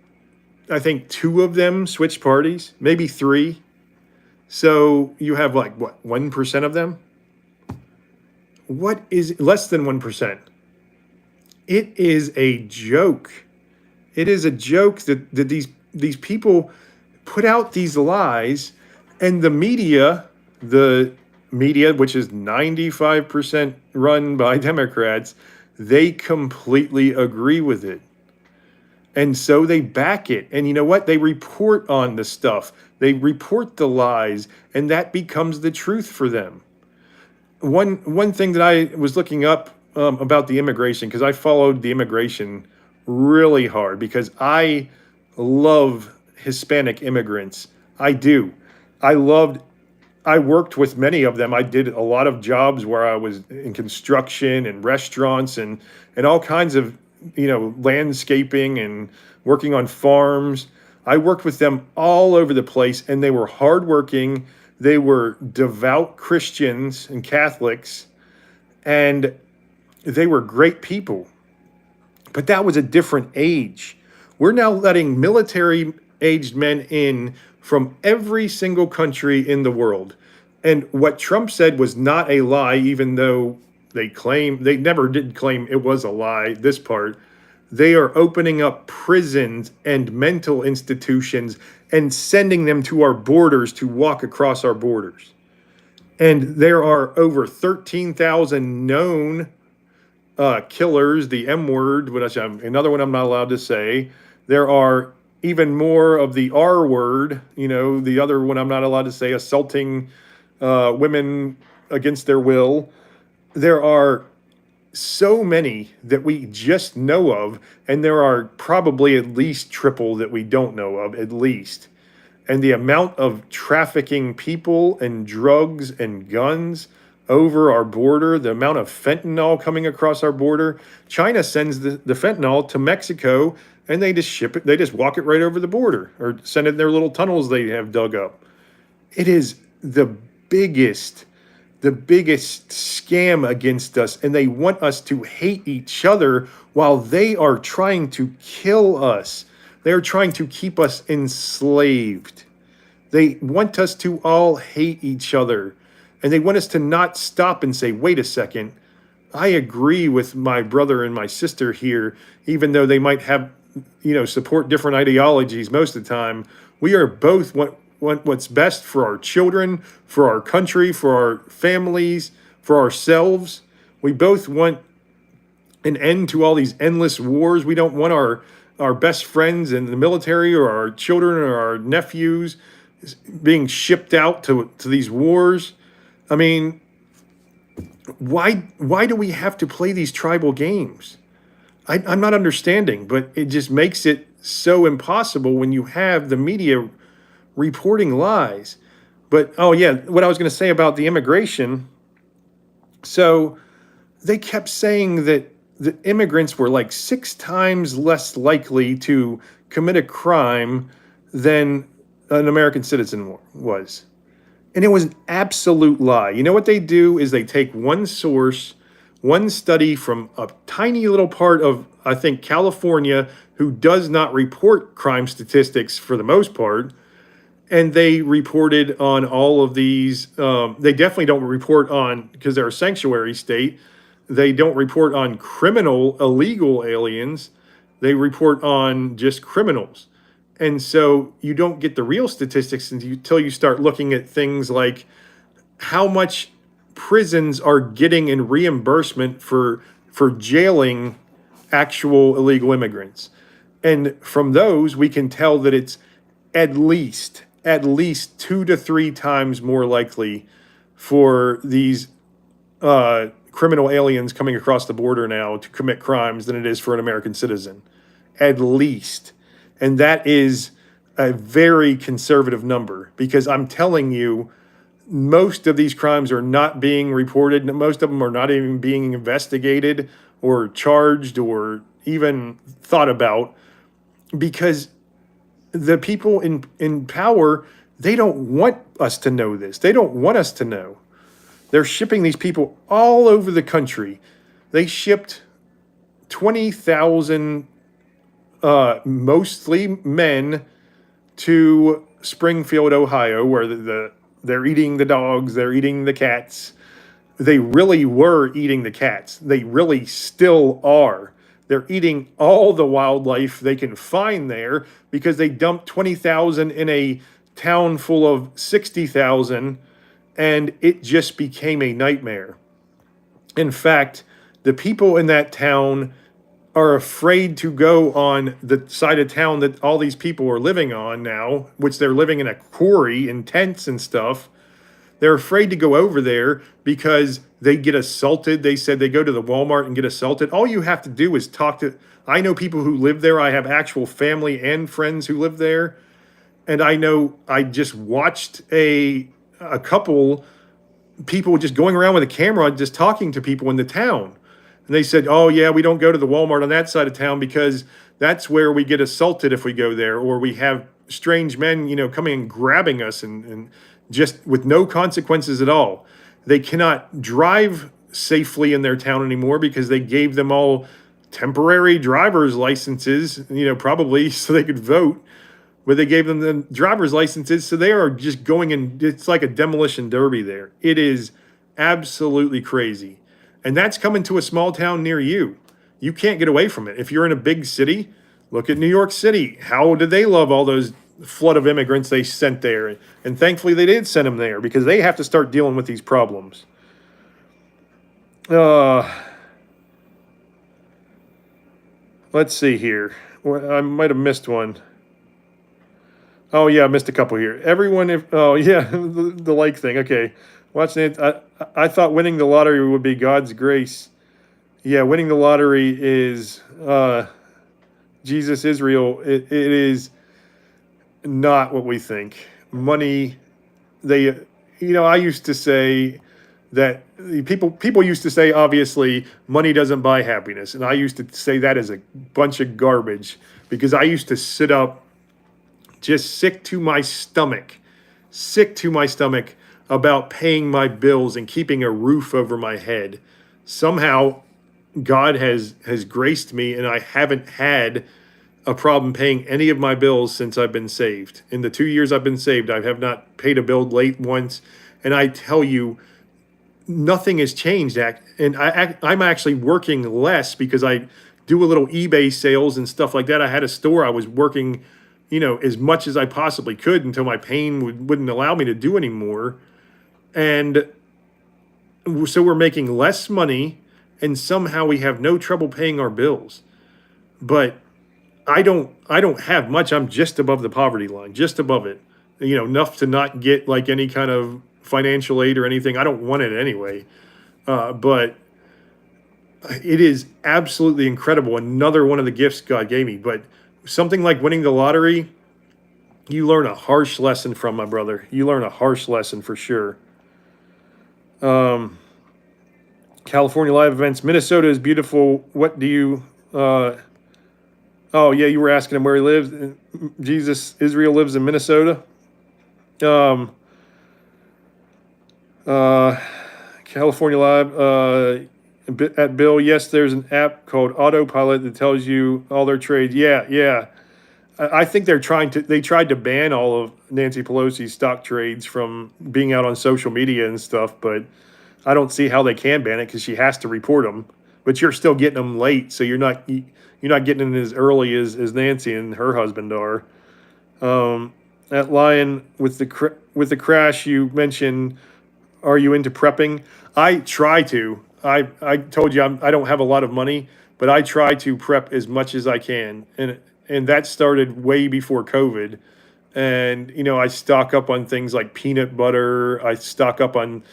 I think, 2 of them switched parties, maybe 3. So you have like, what, 1% of them? What is less than 1%? It is a joke. It is a joke that these people put out these lies, and the media, which is 95% run by Democrats, they completely agree with it. And so they back it. And you know what? They report on the stuff. They report the lies, and that becomes the truth for them. One thing that I was looking up about the immigration because I followed the immigration really hard because I love Hispanic immigrants. I do. I loved I worked with many of them. I did a lot of jobs where I was in construction and restaurants and all kinds of, landscaping and working on farms. I worked with them all over the place and they were hardworking. They were devout Christians and Catholics and they were great people. But that was a different age. We're now letting military aged men in from every single country in the world. And what Trump said was not a lie, even though they never did claim it was a lie, this part. They are opening up prisons and mental institutions and sending them to our borders to walk across our borders. And there are over 13,000 known killers, the M word, which another one I'm not allowed to say. There are even more of the R word, the other one I'm not allowed to say, assaulting women against their will. There are so many that we just know of, and there are probably at least triple that we don't know of, at least. And the amount of trafficking people and drugs and guns over our border, the amount of fentanyl coming across our border. China sends the fentanyl to Mexico and they just ship it, they just walk it right over the border or send it in their little tunnels they have dug up. It is biggest, the biggest scam against us, and they want us to hate each other while they are trying to kill us. They are trying to keep us enslaved. They want us to all hate each other. And they want us to not stop and say, wait a second, I agree with my brother and my sister here, even though they might have, support different ideologies most of the time. We are both want what's best for our children, for our country, for our families, for ourselves. We both want an end to all these endless wars. We don't want our best friends in the military or our children or our nephews being shipped out to these wars. I mean, why do we have to play these tribal games? I'm not understanding, but it just makes it so impossible when you have the media reporting lies. But oh yeah, what I was going to say about the immigration. So they kept saying that the immigrants were like 6 times less likely to commit a crime than an American citizen was. And it was an absolute lie. You know what they do is they take one source, one study from a tiny little part of, I think, California, who does not report crime statistics for the most part. And they reported on all of these. They definitely don't report on, because they're a sanctuary state, they don't report on criminal, illegal aliens. They report on just criminals. And so you don't get the real statistics until you start looking at things like how much prisons are getting in reimbursement for jailing actual illegal immigrants. And from those, we can tell that it's at least 2 to 3 times more likely for these criminal aliens coming across the border now to commit crimes than it is for an American citizen. At least. And that is a very conservative number, because I'm telling you, most of these crimes are not being reported. Most of them are not even being investigated or charged or even thought about, because the people in power, they don't want us to know this. They don't want us to know. They're shipping these people all over the country. They shipped 20,000 mostly men to Springfield, Ohio, where they're eating the dogs, they're eating the cats. They really were eating the cats. They really still are. They're eating all the wildlife they can find there, because they dumped 20,000 in a town full of 60,000, and it just became a nightmare. In fact, the people in that town are afraid to go on the side of town that all these people are living on now, which they're living in a quarry in tents and stuff. They're afraid to go over there because they get assaulted. They said they go to the Walmart and get assaulted. All you have to do is talk to, I know people who live there. I have actual family and friends who live there. And I know I just watched a couple people just going around with a camera, just talking to people in the town. And they said, oh, yeah, we don't go to the Walmart on that side of town because that's where we get assaulted if we go there, or we have strange men, coming and grabbing us and just with no consequences at all. They cannot drive safely in their town anymore because they gave them all temporary driver's licenses, probably so they could vote, but they gave them the driver's licenses. So they are just going in. It's like a demolition derby there. It is absolutely crazy. And that's coming to a small town near you. You can't get away from it. If you're in a big city, look at New York City. How did they love all those flood of immigrants they sent there? And thankfully they did send them there because they have to start dealing with these problems. Let's see here. I might have missed one. Oh yeah, I missed a couple here. Everyone, oh yeah, the like thing. Okay, watching it. I thought winning the lottery would be God's grace. Yeah, winning the lottery is Jesus Israel. It is not what we think. Money, I used to say that people used to say, obviously, money doesn't buy happiness. And I used to say that as a bunch of garbage because I used to sit up just sick to my stomach about paying my bills and keeping a roof over my head. Somehow God has graced me and I haven't had a problem paying any of my bills since I've been saved. In the 2 years I've been saved, I have not paid a bill late once. And I tell you, nothing has changed. And I'm actually working less because I do a little eBay sales and stuff like that. I had a store. I was working, as much as I possibly could until my pain wouldn't allow me to do anymore. And so we're making less money and somehow we have no trouble paying our bills. But I don't have much. I'm just above the poverty line, just above it, enough to not get like any kind of financial aid or anything. I don't want it anyway. But it is absolutely incredible. Another one of the gifts God gave me. But something like winning the lottery, you learn a harsh lesson from, my brother. You learn a harsh lesson for sure. California live events. Minnesota is beautiful. What do you... Oh, yeah, you were asking him where he lives. Jesus, Israel lives in Minnesota. California Live, at Bill, yes, there's an app called Autopilot that tells you all their trades. Yeah. I think they tried to ban all of Nancy Pelosi's stock trades from being out on social media and stuff, but I don't see how they can ban it because she has to report them. But you're still getting them late, so you're not getting it as early as Nancy and her husband are. At Lion, with the crash you mentioned, are you into prepping? I try to. I told you I don't have a lot of money, but I try to prep as much as I can, and that started way before COVID. And I stock up on things like peanut butter. I stock up on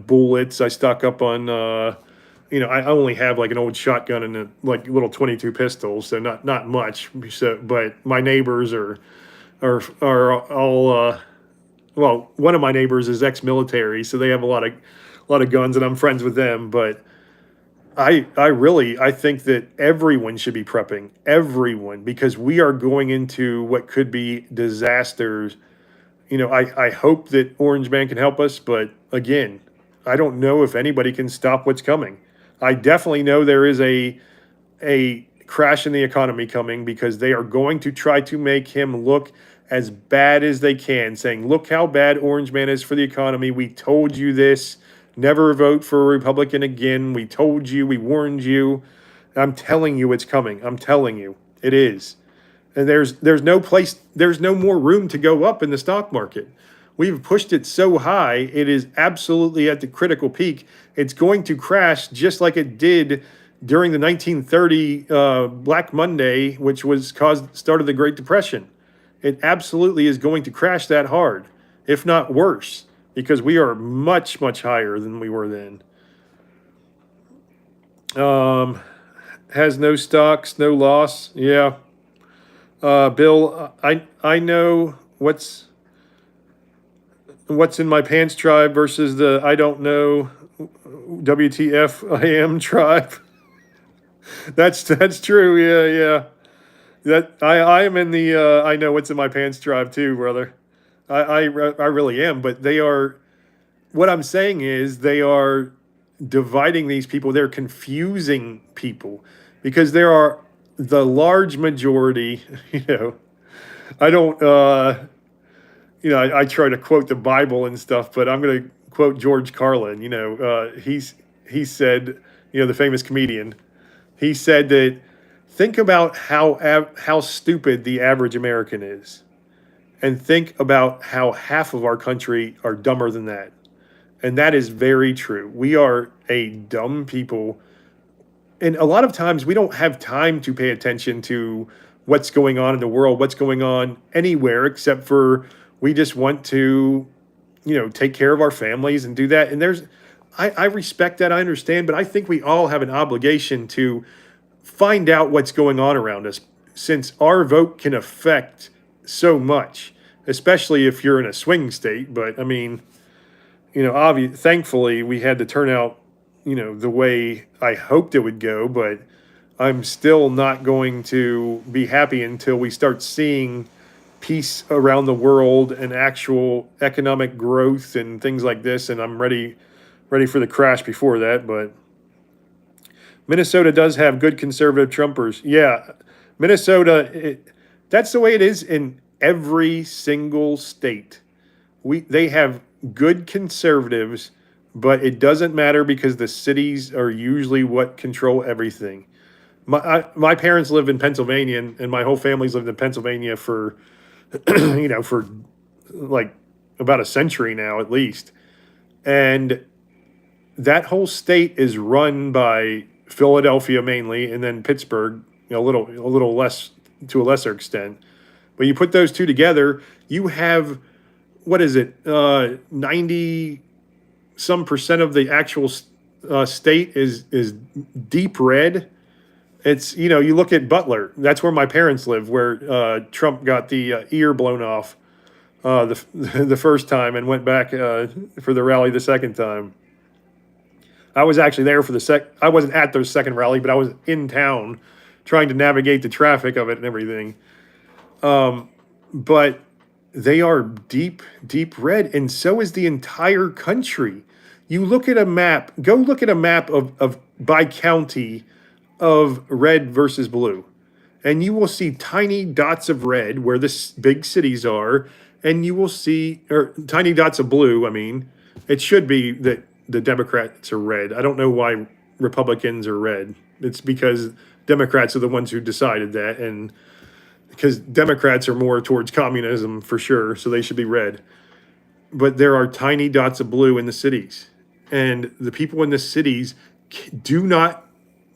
bullets. I stock up on. I only have like an old shotgun and a like little 22 pistols, so not much. So, but my neighbors are all. Well, one of my neighbors is ex-military, so they have a lot of guns, and I'm friends with them. But I think that everyone should be prepping, everyone, because we are going into what could be disasters. I hope that Orange Man can help us, but again, I don't know if anybody can stop what's coming. I definitely know there is a crash in the economy coming because they are going to try to make him look as bad as they can, saying, look how bad Orange Man is for the economy. We told you this. Never vote for a Republican again. We told you. We warned you. I'm telling you it's coming. I'm telling you. It is. And there's no more room to go up in the stock market. We've pushed it so high, it is absolutely at the critical peak. It's going to crash just like it did during the 1930 Black Monday, which started the Great Depression. It absolutely is going to crash that hard, if not worse, because we are much, much higher than we were then. Has no stocks, no loss. Yeah. Bill, I know what's in my pants tribe versus the I don't know WTF I am tribe. That's true. Yeah, yeah. That I am in the I know what's in my pants tribe too, brother. I really am. But they are. What I'm saying is they are dividing these people. They're confusing people because there are the large majority. You know, I don't. I try to quote the Bible and stuff, but I'm going to quote George Carlin. He said, the famous comedian. He said that think about how stupid the average American is, and think about how half of our country are dumber than that. And that is very true. We are a dumb people. And a lot of times we don't have time to pay attention to what's going on in the world, what's going on anywhere, except for we just want to, take care of our families and do that. And I respect that. I understand. But I think we all have an obligation to find out what's going on around us, since our vote can affect so much, especially if you're in a swing state. But I mean, thankfully we had the turnout, the way I hoped it would go, but I'm still not going to be happy until we start seeing peace around the world and actual economic growth and things like this. And I'm ready for the crash before that. But Minnesota does have good conservative Trumpers. Yeah, Minnesota, that's the way it is in every single state. They have good conservatives, but it doesn't matter because the cities are usually what control everything. My parents live in Pennsylvania, and my whole family's lived in Pennsylvania for, for like about a century now at least. And that whole state is run by Philadelphia mainly, and then Pittsburgh, a little less to a lesser extent. But you put those two together, you have, what is it, 90 some percent of the actual state is deep red. It's, you look at Butler. That's where my parents live, where Trump got the ear blown off the first time and went back for the rally the second time. I was actually there for I wasn't at the second rally, but I was in town trying to navigate the traffic of it and everything. But they are deep, deep red, and so is the entire country. You look at a map, go look at a map of by county of red versus blue, and you will see tiny dots of red where the big cities are, and you will see, or tiny dots of blue. I mean, it should be that the Democrats are red. I don't know why Republicans are red. It's because Democrats are the ones who decided that, and because Democrats are more towards communism for sure, so they should be red. But there are tiny dots of blue in the cities, and the people in the cities do not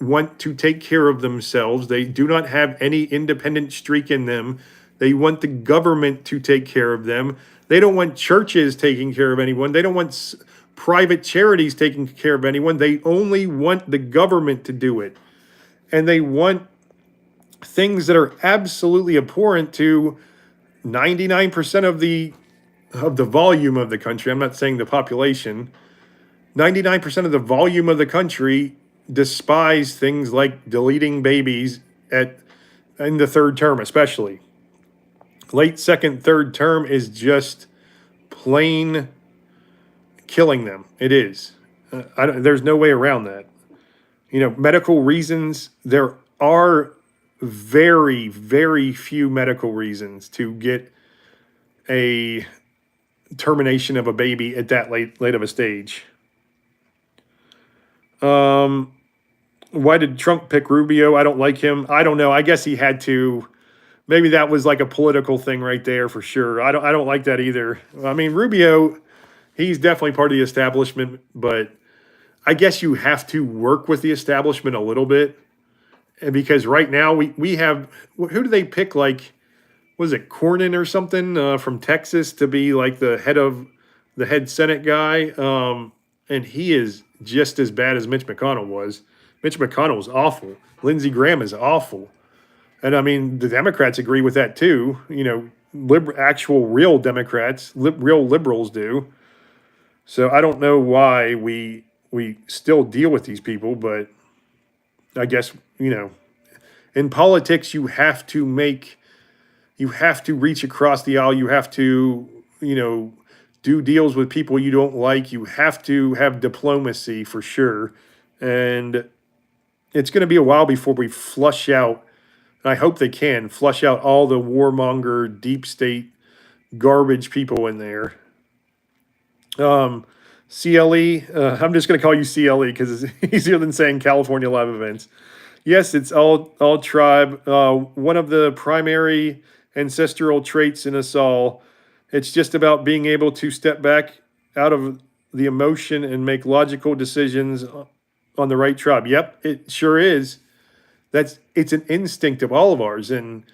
want to take care of themselves. They do not have any independent streak in them. They want the government to take care of them. They don't want churches taking care of anyone. They don't want private charities taking care of anyone. They only want the government to do it. And they want things that are absolutely abhorrent to 99% of the volume of the country. I'm not saying the population. 99% of the volume of the country despise things like deleting babies in the third term, especially. Late second, third term is just plain killing them. It is. There's no way around that. Medical reasons, there are very, very few medical reasons to get a termination of a baby at that late of a stage. Why did Trump pick Rubio? I don't like him. I don't know. I guess he had to. Maybe that was like a political thing right there for sure. I don't like that either. I mean, Rubio, he's definitely part of the establishment, but I guess you have to work with the establishment a little bit. And because right now we have, who do they pick? Like, was it Cornyn or something from Texas to be like the head of the head Senate guy, and he is just as bad as Mitch McConnell was. Mitch McConnell is awful. Lindsey Graham is awful. And I mean, the Democrats agree with that too. You know, actual real Democrats, real liberals do. So I don't know why we still deal with these people, but I guess, you know, in politics you have to reach across the aisle. You have to, you know, do deals with people you don't like. You have to have diplomacy for sure. And it's going to be a while before we flush out, and I hope they can flush out all the warmonger, deep state garbage people in there. CLE, I'm just going to call you CLE because it's easier than saying California Live Events. Yes, it's all tribe. One of the primary ancestral traits in us all. It's just about being able to step back out of the emotion and make logical decisions on the right tribe. Yep, it sure is. It's an instinct of all of ours, and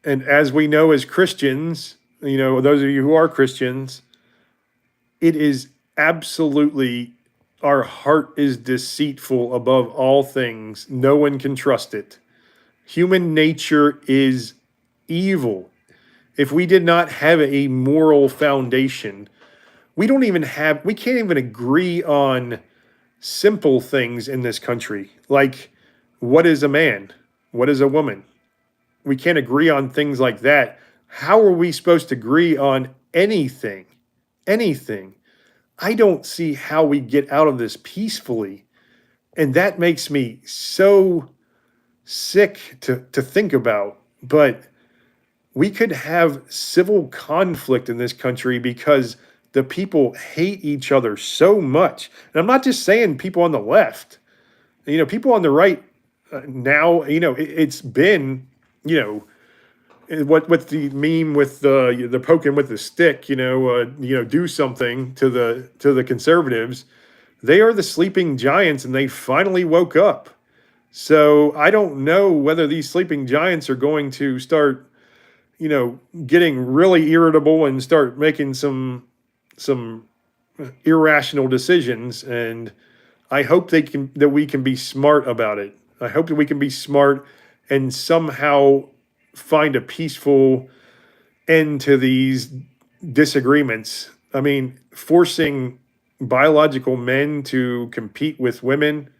as we know as Christians, you know, those of you who are Christians, it is absolutely, our heart is deceitful above all things. No one can trust it. Human nature is evil. If we did not have a moral foundation, we can't even agree on simple things in this country. Like, what is a man? What is a woman? We can't agree on things like that. How are we supposed to agree on anything? Anything. I don't see how we get out of this peacefully. And that makes me so sick to think about. But we could have civil conflict in this country because the people hate each other so much. And I'm not just saying people on the left. You know, people on the right now, you know, it's been, you know, what's the meme with the poking with the stick, you know, do something to the conservatives. They are the sleeping giants and they finally woke up. So I don't know whether these sleeping giants are going to start, you know, getting really irritable and start making some irrational decisions. And I hope that we can be smart about it. I hope that we can be smart and somehow find a peaceful end to these disagreements. I mean, forcing biological men to compete with women,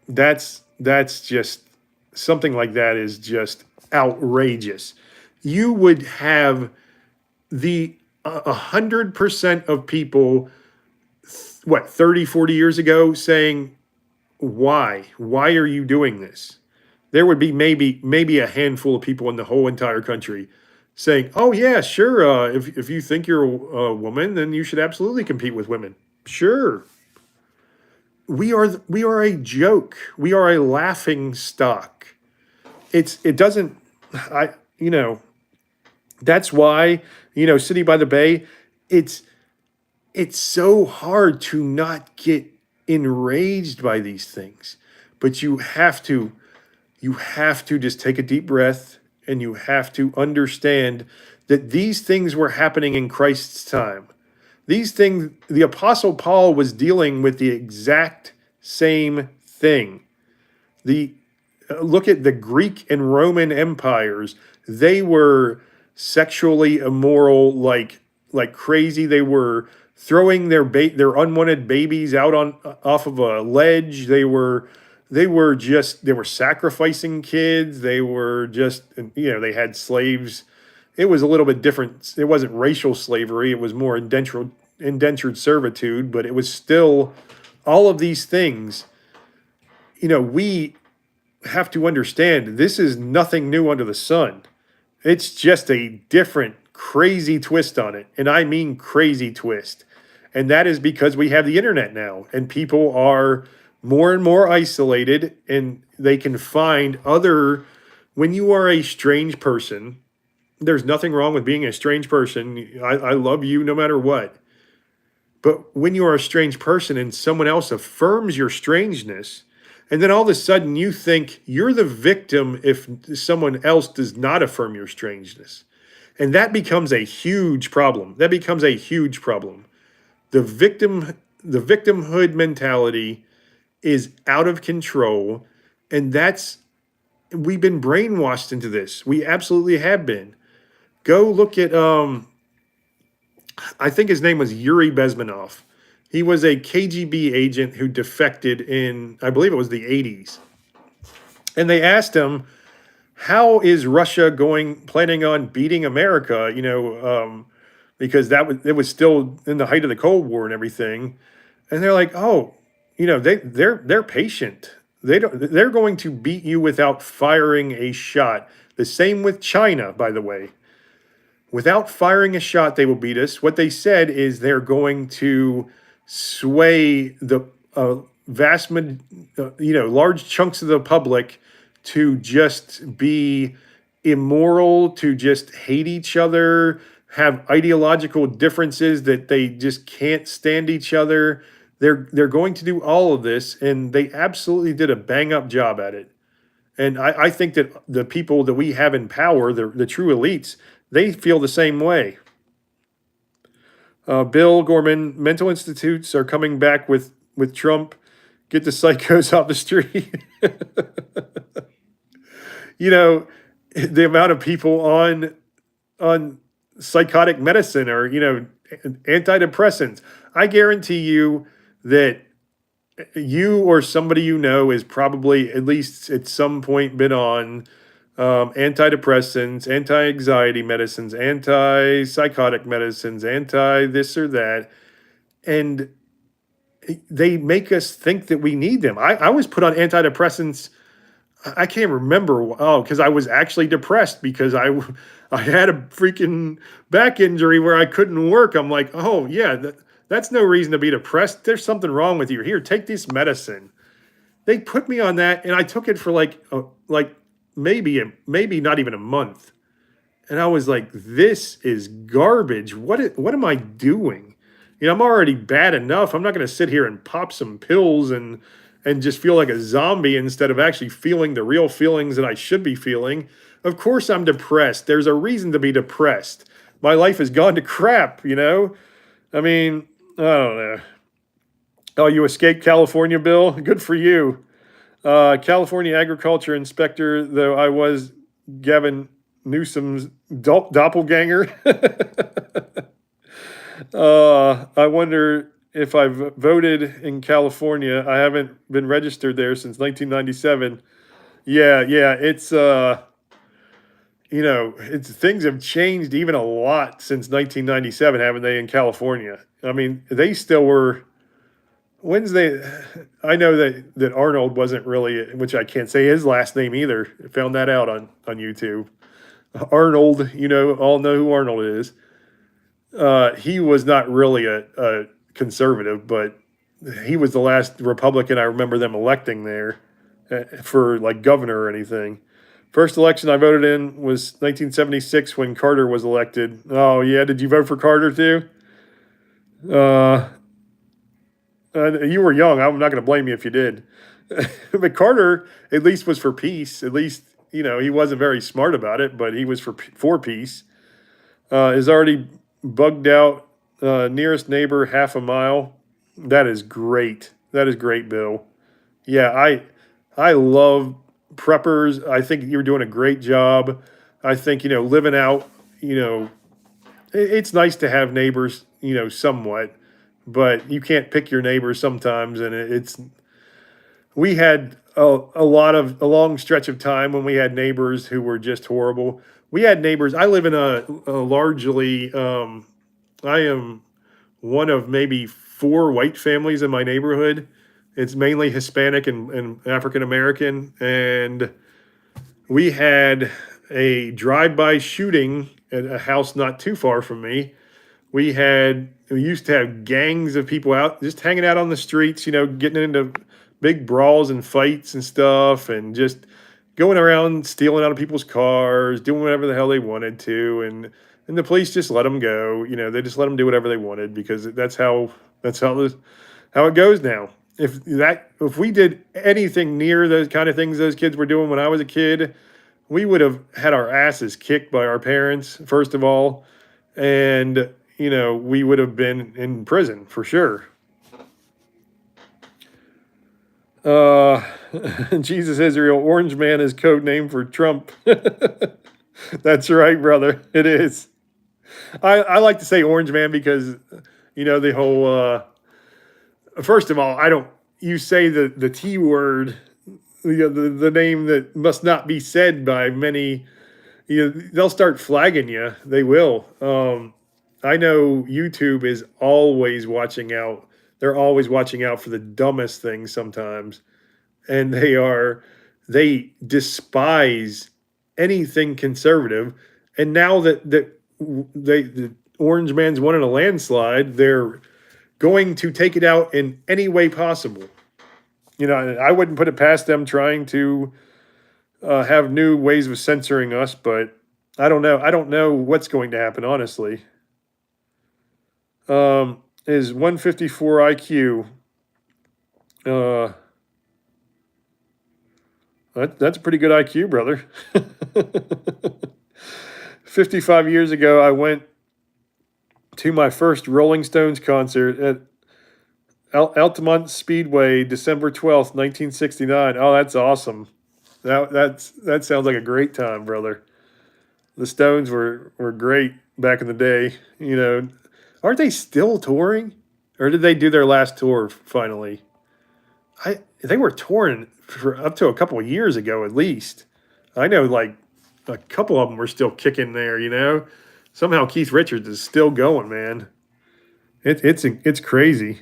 that's just something like that is just outrageous. You would have the 100% of people, 30, 40 years ago saying, why are you doing this? There would be maybe a handful of people in the whole entire country saying, oh yeah, sure, if you think you're a woman, then you should absolutely compete with women. Sure. We are a joke. We are a laughing stock. It doesn't, that's why, City by the Bay, it's so hard to not get enraged by these things. But you have to just take a deep breath, and you have to understand that these things were happening in Christ's time. These things, the Apostle Paul was dealing with the exact same thing. Look at the Greek and Roman empires. They were sexually immoral like crazy. They were throwing their unwanted babies out off of a ledge. They were sacrificing kids. They were just, they had slaves. It was a little bit different. It wasn't racial slavery. It was more indentured servitude, but it was still all of these things. We have to understand this is nothing new under the sun. It's just a different, crazy twist on it. And I mean crazy twist. And that is because we have the internet now, and people are more and more isolated, and they can find when you are a strange person, there's nothing wrong with being a strange person. I love you no matter what. But when you are a strange person and someone else affirms your strangeness, and then all of a sudden you think you're the victim if someone else does not affirm your strangeness. And that becomes a huge problem. That becomes a huge problem. The victimhood mentality is out of control, and that's we've been brainwashed into this. We absolutely have been. Go look at I think his name was Yuri Bezmenov. He was a KGB agent who defected in, I believe it was the 80s. And they asked him, how is Russia planning on beating America? Because it was still in the height of the Cold War and everything. And they're like, oh, they're patient. They're going to beat you without firing a shot. The same with China, by the way. Without firing a shot, they will beat us. What they said is they're going to sway the large chunks of the public to just be immoral, to just hate each other, have ideological differences that they just can't stand each other. They're going to do all of this, and they absolutely did a bang up job at it. And I think that the people that we have in power, the true elites, they feel the same way. Bill Gorman, mental institutes are coming back with Trump. Get the psychos off the street. The amount of people on psychotic medicine or antidepressants. I guarantee you that you or somebody is probably at least at some point been on antidepressants, anti-anxiety medicines, anti-psychotic medicines, anti this or that, and they make us think that we need them. I was put on antidepressants. I can't remember. Oh, because I was actually depressed because I had a freaking back injury where I couldn't work. I'm like, oh yeah, that's no reason to be depressed. There's something wrong with you. Here, take this medicine. They put me on that, and I took it for maybe not even a month, and I was like, this is garbage. What am I doing? I'm already bad enough. I'm not going to sit here and pop some pills and just feel like a zombie instead of actually feeling the real feelings that I should be feeling. Of course I'm depressed. There's a reason to be depressed. My life has gone to crap, I mean, I don't know. Oh, you escaped California, Bill? Good for you. California agriculture inspector, though I was Gavin Newsom's doppelganger. I wonder if I've voted in California. I haven't been registered there since 1997. Yeah, it's things have changed even a lot since 1997, haven't they, in California? I mean, they still were. I know that Arnold wasn't really, which I can't say his last name either. I found that out on YouTube. Arnold, all know who Arnold is. He was not really a conservative, but he was the last Republican I remember them electing there for like governor or anything. First election I voted in was 1976 when Carter was elected. Oh yeah, did you vote for Carter too? You were young. I'm not going to blame you if you did. But Carter at least was for peace. At least he wasn't very smart about it, but he was for peace. Is already bugged out. Nearest neighbor half a mile. That is great. That is great, Bill. Yeah, I love preppers. I think you're doing a great job. I think living out. It's nice to have neighbors. Somewhat, but you can't pick your neighbors sometimes, and we had a long stretch of time when we had neighbors who were just horrible. We had neighbors. I live in a largely. I am one of maybe 4 white families in my neighborhood. It's mainly Hispanic and African American, and we had a drive-by shooting at a house not too far from me. We used to have gangs of people out just hanging out on the streets, getting into big brawls and fights and stuff, and just going around stealing out of people's cars, doing whatever the hell they wanted to, and the police just let them go. They just let them do whatever they wanted because that's how it goes now. If we did anything near those kind of things those kids were doing when I was a kid, we would have had our asses kicked by our parents, first of all, and we would have been in prison for sure. Uh, Jesus Israel, Orange Man is code name for Trump. That's right, brother. It is. I like to say Orange Man because the whole. First of all, I don't. You say the T word, the name that must not be said by many. They'll start flagging you. They will. I know YouTube is always watching out. They're always watching out for the dumbest things sometimes, and they despise anything conservative. And now that the Orange Man's won in a landslide, they're going to take it out in any way possible. I wouldn't put it past them trying to have new ways of censoring us, but I don't know. I don't know what's going to happen, honestly. Is 154 IQ. That's a pretty good IQ, brother. 55 years ago, I went to my first Rolling Stones concert at Altamont Speedway, December 12th, 1969. Oh, that's awesome. That sounds like a great time, brother. The Stones were great back in the day. Aren't they still touring, or did they do their last tour finally? They were touring for up to a couple of years ago at least. I know like a couple of them were still kicking there. Somehow Keith Richards is still going, man. It's crazy.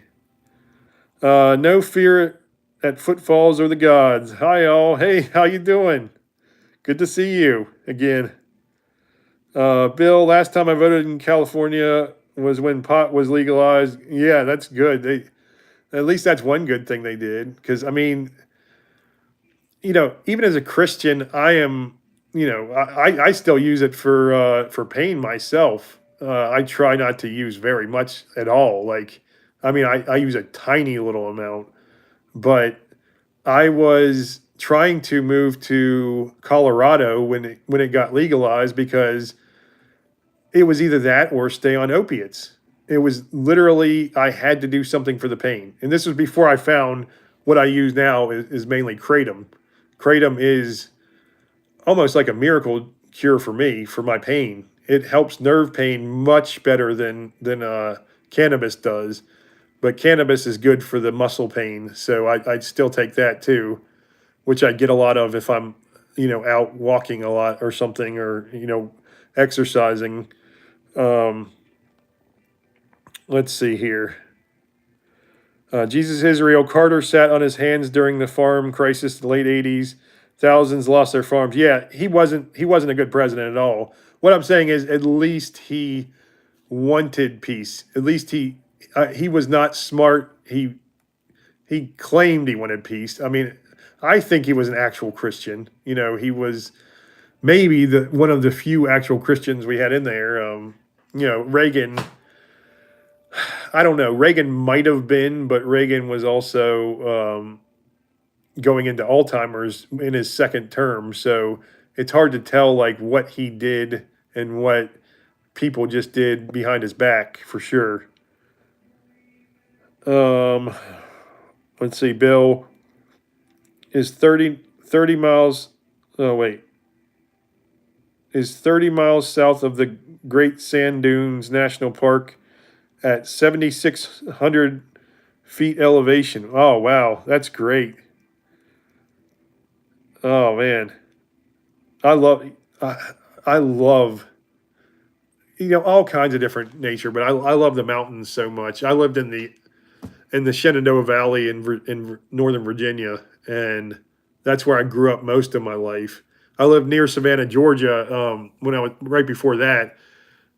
No fear at footfalls or the gods. Hi all. Hey, how you doing? Good to see you again. Bill, last time I voted in California was when pot was legalized. Yeah, that's good. At least that's one good thing they did. Because even as a Christian, I am, I still use it for pain myself. I try not to use very much at all. I use a tiny little amount, but I was trying to move to Colorado when it got legalized because it was either that or stay on opiates. It was literally, I had to do something for the pain. And this was before I found what I use now is mainly Kratom. Kratom is almost like a miracle cure for me, for my pain. It helps nerve pain much better than cannabis does. But cannabis is good for the muscle pain. So I'd still take that too, which I get a lot of if I'm, out walking a lot or something, or, exercising. Let's see here. Jesus Israel Carter sat on his hands during the farm crisis in the late 80s. Thousands lost their farms. Yeah, he wasn't a good president at all. What I'm saying is at least he wanted peace. At least he was not smart. He claimed he wanted peace. I think he was an actual Christian. He was maybe one of the few actual Christians we had in there. Reagan, I don't know. Reagan might have been, but Reagan was also going into Alzheimer's in his second term. So it's hard to tell what he did and what people just did behind his back for sure. Let's see. Bill is 30 miles. Oh, wait. Is 30 miles south of the Great Sand Dunes National Park at 7,600 feet elevation. Oh, wow. That's great. Oh, man. I love all kinds of different nature, but I love the mountains so much. I lived in the Shenandoah Valley in Northern Virginia, and that's where I grew up most of my life. I lived near Savannah, Georgia, when I was right before that,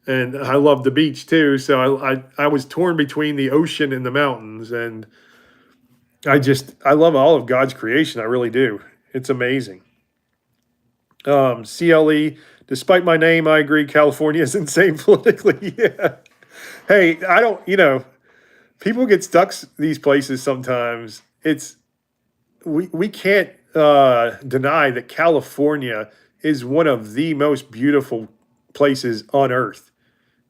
and I loved the beach too. So I was torn between the ocean and the mountains, and I love all of God's creation. I really do. It's amazing. CLE, despite my name, I agree California is insane politically. Yeah. Hey, I don't, people get stuck these places sometimes. We can't deny that California is one of the most beautiful places on earth.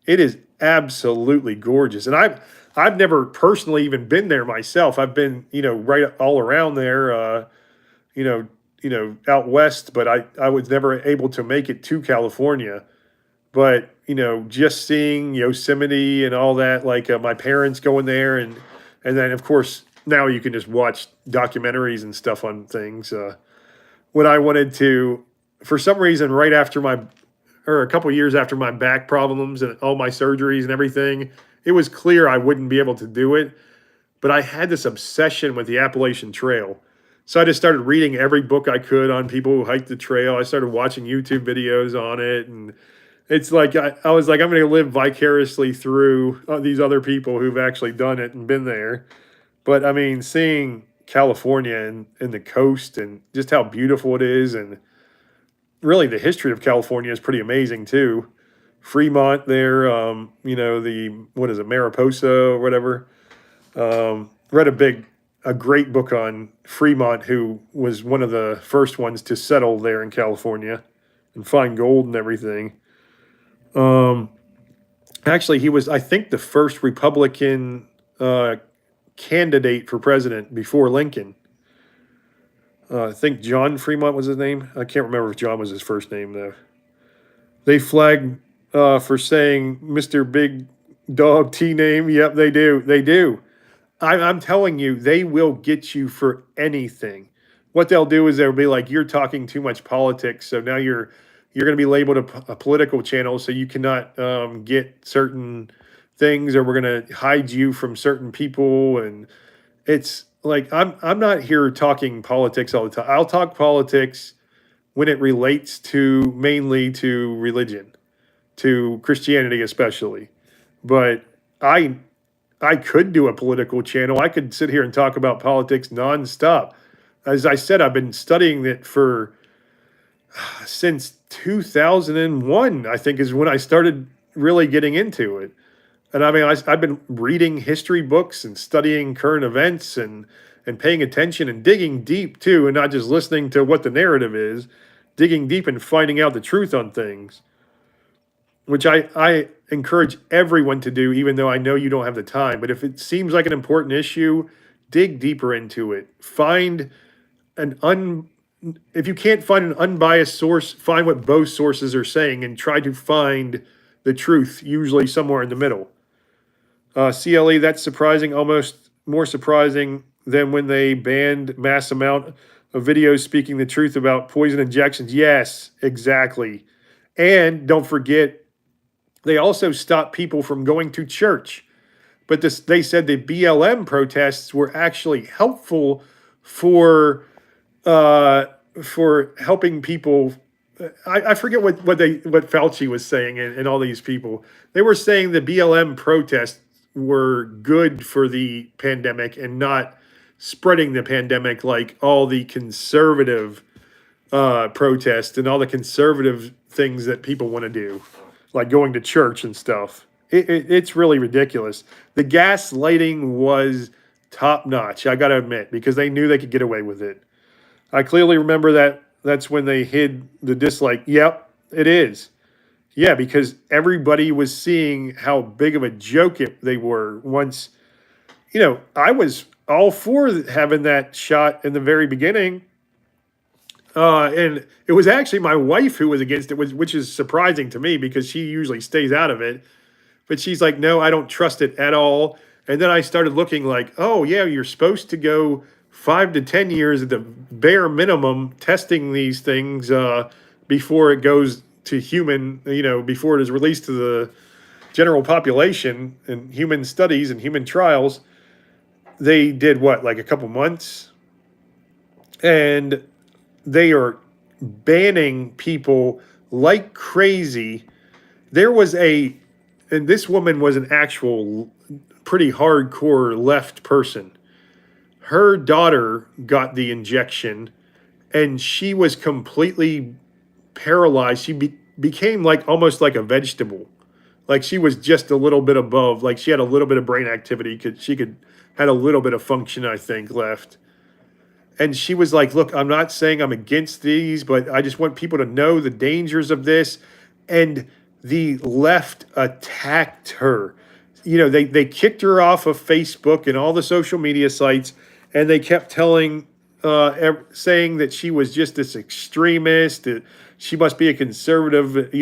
It is absolutely gorgeous. And I've never personally even been there myself. I've been, right all around there, you know, out west, but I was never able to make it to California. But, just seeing Yosemite and all that, like my parents going there, and then of course now you can just watch documentaries and stuff on things. When I wanted to, for some reason, right after or a couple years after my back problems and all my surgeries and everything, it was clear I wouldn't be able to do it. But I had this obsession with the Appalachian Trail. So I just started reading every book I could on people who hiked the trail. I started watching YouTube videos on it. And it's like, I was like, I'm going to live vicariously through these other people who've actually done it and been there. But I mean, seeing California and the coast and just how beautiful it is, and really the history of California is pretty amazing too. Fremont there, what is it, Mariposa or whatever. Read a great book on Fremont, who was one of the first ones to settle there in California and find gold and everything. Actually, he was, I think, the first Republican candidate for president before Lincoln. I think John Fremont was his name. I can't remember if John was his first name, though. They flagged for saying Mr. Big Dog T name. Yep, they do. They do. I'm telling you, they will get you for anything. What they'll do is they'll be like, you're talking too much politics, so now you're going to be labeled a political channel, so you cannot get certain things, or we're going to hide you from certain people. And it's like, I'm not here talking politics all the time. I'll talk politics when it relates to mainly to religion, to Christianity especially. But I could do a political channel. I could sit here and talk about politics nonstop. As I said, I've been studying it since 2001, I think, is when I started really getting into it. And I mean, I've been reading history books and studying current events and paying attention and digging deep too, and not just listening to what the narrative is, digging deep and finding out the truth on things, which I encourage everyone to do, even though I know you don't have the time. But if it seems like an important issue, dig deeper into it. If you can't find an unbiased source, find what both sources are saying and try to find the truth, usually somewhere in the middle. CLE, that's surprising, almost more surprising than when they banned mass amount of videos speaking the truth about poison injections. Yes, exactly. And don't forget, they also stopped people from going to church. But they said the BLM protests were actually helpful for helping people. I forget what Fauci was saying and all these people. They were saying the BLM protests were good for the pandemic and not spreading the pandemic like all the conservative protests and all the conservative things that people want to do, like going to church and stuff. It's really ridiculous. The gaslighting was top notch, I got to admit, because they knew they could get away with it. I clearly remember that's when they hid the dislike. Yep, it is. Yeah, because everybody was seeing how big of a joke they were once. I was all for having that shot in the very beginning. And it was actually my wife who was against it, which is surprising to me because she usually stays out of it. But she's like, no, I don't trust it at all. And then I started looking like, oh, yeah, you're supposed to go 5 to 10 years at the bare minimum testing these things before it goes to human, before it is released to the general population and human studies and human trials. They did like a couple months? And they are banning people like crazy. And this woman was an actual pretty hardcore left person. Her daughter got the injection and she was completely paralyzed. She became almost like a vegetable. Like she was just a little bit above, like she had a little bit of brain activity. Had a little bit of function, I think, left. And she was like, look, I'm not saying I'm against these, but I just want people to know the dangers of this. And the left attacked her. They kicked her off of Facebook and all the social media sites, and they kept saying that she was just this extremist, that she must be a conservative,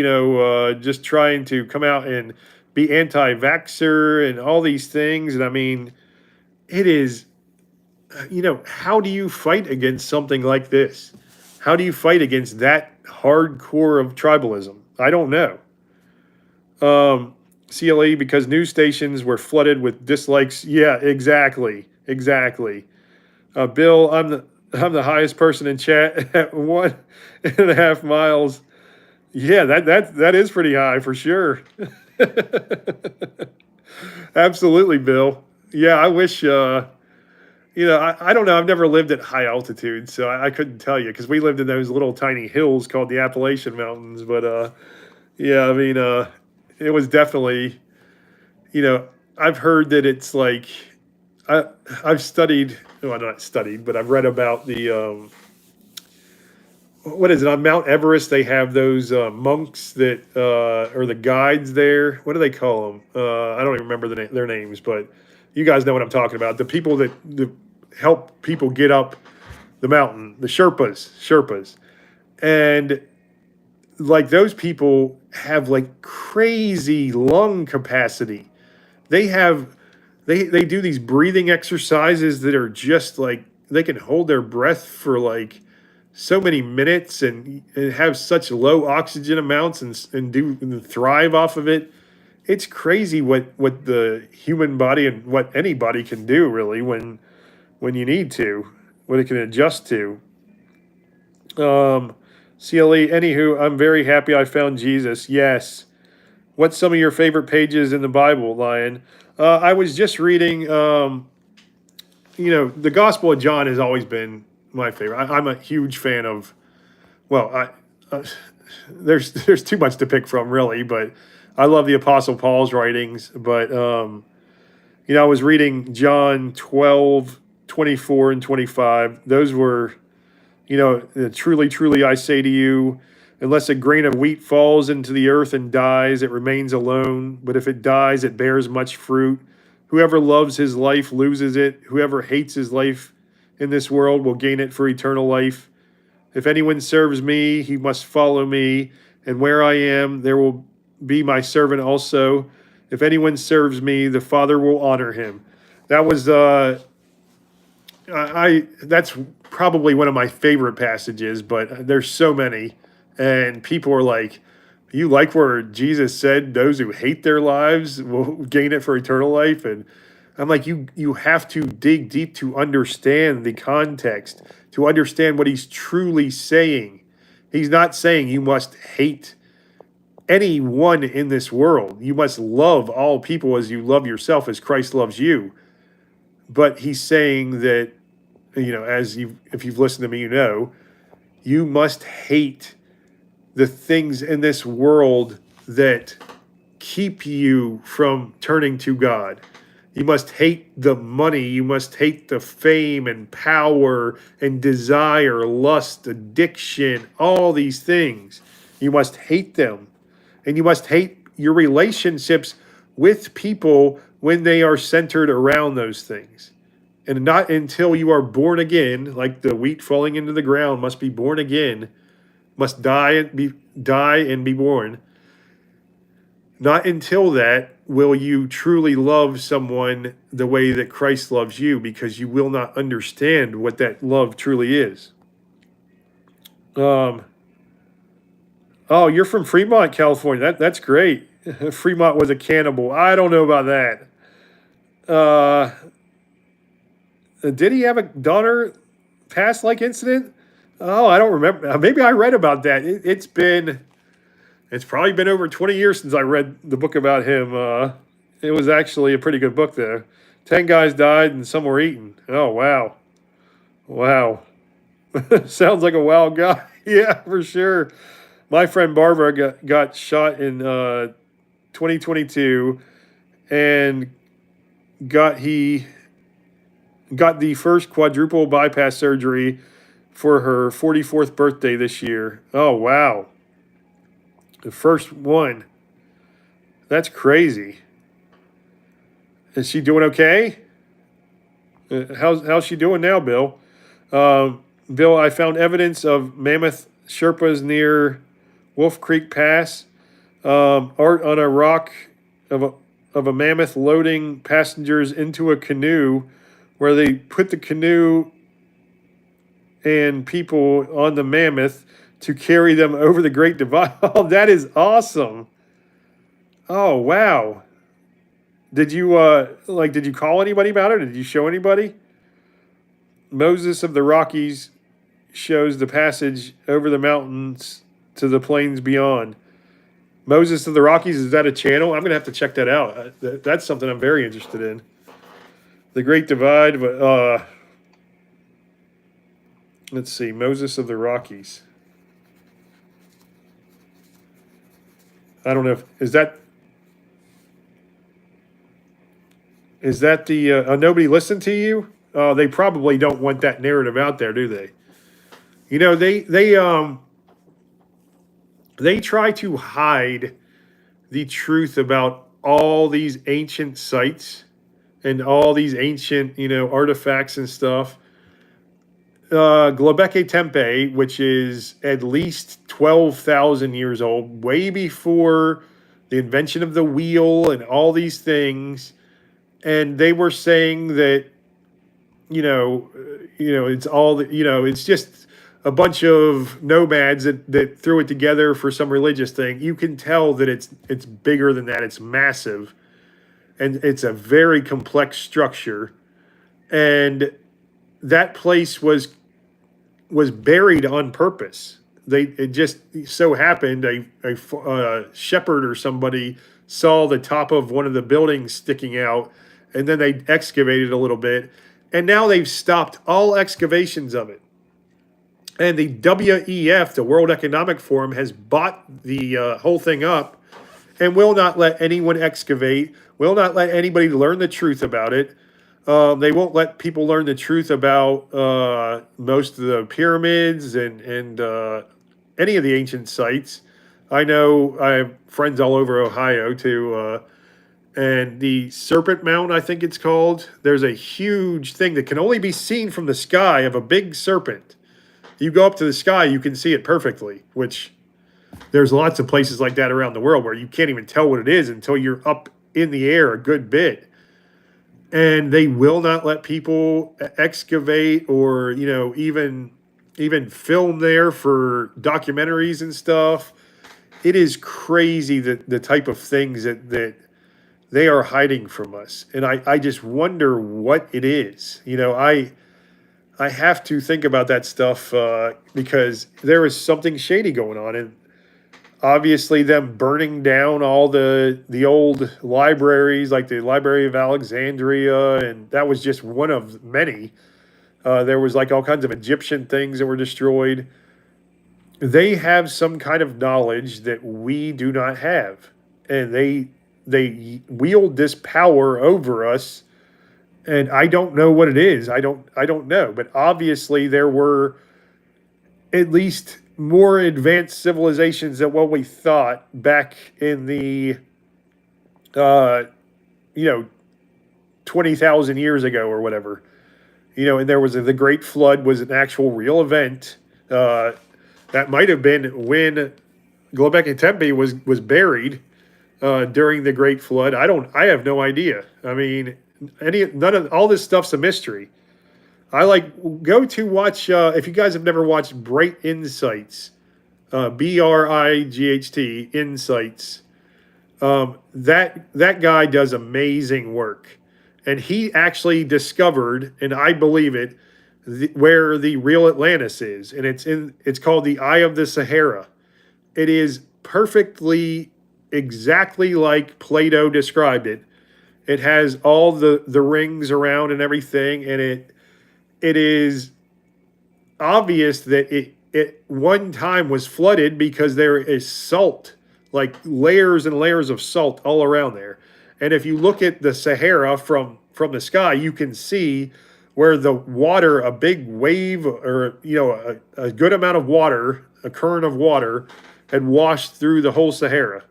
just trying to come out and be anti-vaxxer and all these things. And I mean, it is, how do you fight against something like this? How do you fight against that hardcore of tribalism? I don't know. CLE, because news stations were flooded with dislikes. Yeah, exactly. Bill, I'm the highest person in chat at 1.5 miles. Yeah, that is pretty high for sure. Absolutely, Bill. Yeah, I wish. I don't know. I've never lived at high altitude, so I couldn't tell you because we lived in those little tiny hills called the Appalachian Mountains. But yeah, I mean, it was definitely, I've heard that it's like, I've studied, well, not studied, but I've read about the, what is it, on Mount Everest, they have those monks that are the guides there. What do they call them? I don't even remember their names, but you guys know what I'm talking about. The people that help people get up the mountain, the Sherpas. And like those people have like crazy lung capacity. They do these breathing exercises that are just like they can hold their breath for like so many minutes and have such low oxygen amounts and thrive off of it. It's crazy what the human body and what anybody can do really when you need to, what it can adjust to. CLE, anywho, I'm very happy I found Jesus. Yes. What's some of your favorite pages in the Bible, Lion? I was just reading, the Gospel of John has always been my favorite. I'm a huge fan of, there's too much to pick from, really, but I love the Apostle Paul's writings. But, I was reading John 12, 24, and 25. Those were, truly, truly, I say to you, unless a grain of wheat falls into the earth and dies, it remains alone. But if it dies, it bears much fruit. Whoever loves his life loses it. Whoever hates his life in this world will gain it for eternal life. If anyone serves me, he must follow me. And where I am, there will be my servant also. If anyone serves me, the Father will honor him. That was that's probably one of my favorite passages, but there's so many. And people are like, you like where Jesus said those who hate their lives will gain it for eternal life? And I'm like, you have to dig deep to understand the context, to understand what he's truly saying. He's not saying you must hate anyone in this world. You must love all people as you love yourself, as Christ loves you. But he's saying that, if you've listened to me, you must hate the things in this world that keep you from turning to God. You must hate the money. You must hate the fame and power and desire, lust, addiction, all these things. You must hate them. And you must hate your relationships with people when they are centered around those things. And not until you are born again, like the wheat falling into the ground must be born again, must die and be born. Not until that will you truly love someone the way that Christ loves you, because you will not understand what that love truly is. Oh, you're from Fremont, California. That's great. Fremont was a cannibal. I don't know about that. Did he have a Donner Pass-like incident? Oh, I don't remember. Maybe I read about that. It's probably been over 20 years since I read the book about him. It was actually a pretty good book, though. 10 guys died and some were eaten. Oh, wow. Wow. Sounds like a wild guy. Yeah, for sure. My friend Barbara got shot in 2022 and got the first quadruple bypass surgery for her 44th birthday this year. Oh, wow. The first one. That's crazy. Is she doing okay? How's she doing now, Bill? Bill, I found evidence of mammoth Sherpas near Wolf Creek Pass. Art on a rock of a mammoth loading passengers into a canoe, where they put the canoe and people on the mammoth to carry them over the Great Divide. Oh, that is awesome. Oh, wow. Did you did you call anybody about it? Did you show anybody? Moses of the Rockies shows the passage over the mountains to the plains beyond. Moses of the Rockies, is that a channel? I'm going to have to check that out. That's something I'm very interested in. The Great Divide, let's see, Moses of the Rockies. I don't know if, is that the, nobody listened to you? They probably don't want that narrative out there, do they? You know, they try to hide the truth about all these ancient sites and all these ancient, artifacts and stuff. Göbekli Tepe, which is at least 12,000 years old, way before the invention of the wheel and all these things. And they were saying that, it's all, it's just a bunch of nomads that threw it together for some religious thing. You can tell that it's bigger than that. It's massive, and it's a very complex structure. And that place was buried on purpose. It just so happened a shepherd or somebody saw the top of one of the buildings sticking out, and then they excavated a little bit, and now they've stopped all excavations of it. And the WEF, the World Economic Forum, has bought the whole thing up and will not let anyone excavate, will not let anybody learn the truth about it. They won't let people learn the truth about most of the pyramids and any of the ancient sites. I know I have friends all over Ohio too, and the Serpent Mound, I think it's called. There's a huge thing that can only be seen from the sky of a big serpent. You go up to the sky, you can see it perfectly, which there's lots of places like that around the world where you can't even tell what it is until you're up in the air a good bit. And they will not let people excavate or, even film there for documentaries and stuff. It is crazy that the type of things that they are hiding from us. And I just wonder what it is. I have to think about that stuff because there is something shady going on. And obviously them burning down all the old libraries, like the Library of Alexandria, and that was just one of many. There was like all kinds of Egyptian things that were destroyed. They have some kind of knowledge that we do not have. And they wield this power over us. And I don't know what it is. I don't know. But obviously there were at least more advanced civilizations than what we thought back in the 20,000 years ago or whatever. And there was the Great Flood was an actual real event. That might have been when Göbekli Tepe was buried during the Great Flood. I have no idea. I mean, none of all this stuff's a mystery. Go to watch, if you guys have never watched Bright Insights, Bright Insights, that guy does amazing work. And he actually discovered, and I believe it, where the real Atlantis is. And it's called the Eye of the Sahara. It is perfectly, exactly like Plato described it. It has all the rings around and everything, and it is obvious that it one time was flooded because there is salt, like layers and layers of salt all around there. And if you look at the Sahara from the sky, you can see where the water, a big wave or, a good amount of water, a current of water, had washed through the whole Sahara.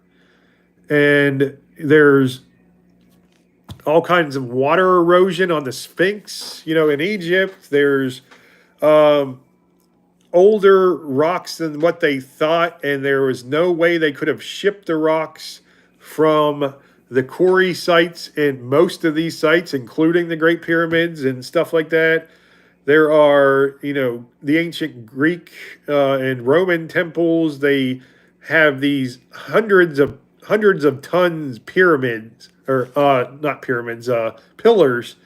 And there's all kinds of water erosion on the Sphinx, in Egypt. There's older rocks than what they thought, and there was no way they could have shipped the rocks from the quarry sites and most of these sites, including the Great Pyramids and stuff like that. There are, the ancient Greek and Roman temples. They have these hundreds of tons pyramids, or not pyramids, pillars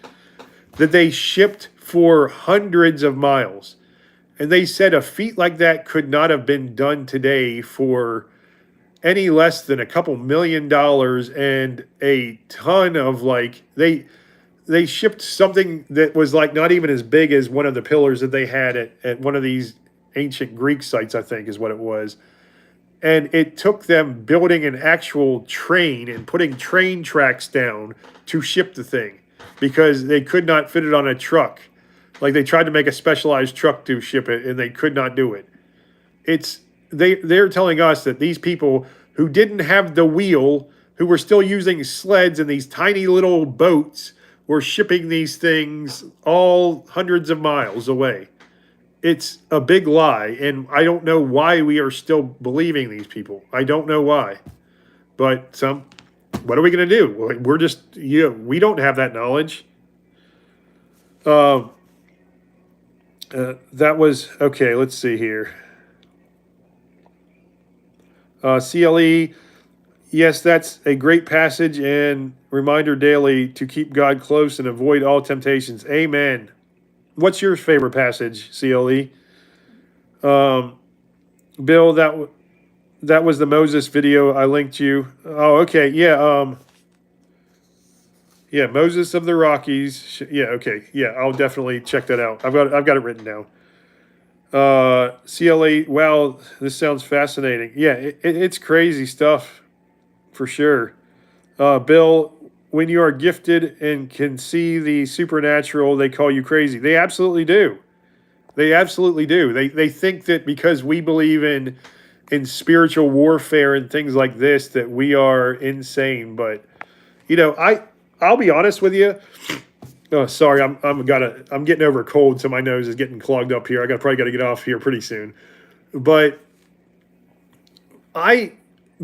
that they shipped for hundreds of miles. And they said a feat like that could not have been done today for any less than a couple $1 million and a ton of they shipped something that was like not even as big as one of the pillars that they had at one of these ancient Greek sites, I think is what it was. And it took them building an actual train and putting train tracks down to ship the thing because they could not fit it on a truck. Like they tried to make a specialized truck to ship it and they could not do it. They're telling us that these people who didn't have the wheel, who were still using sleds and these tiny little boats, were shipping these things all hundreds of miles away. It's a big lie, and I don't know why we are still believing these people. I don't know why. But what are we going to do? We're just, we don't have that knowledge. That was, okay, let's see here. CLE, yes, that's a great passage and reminder daily to keep God close and avoid all temptations. Amen. What's your favorite passage, CLE? Bill, that was the Moses video I linked you. Oh, okay, yeah. Yeah, Moses of the Rockies. Yeah, okay, yeah, I'll definitely check that out. I've got it written down. CLE, wow, this sounds fascinating. Yeah, it's crazy stuff, for sure. Bill, when you are gifted and can see the supernatural, they call you crazy. They absolutely do. They absolutely do. They think that because we believe in spiritual warfare and things like this, that we are insane. But I'll be honest with you. Oh, sorry, I'm getting over a cold, so my nose is getting clogged up here. Probably got to get off here pretty soon. But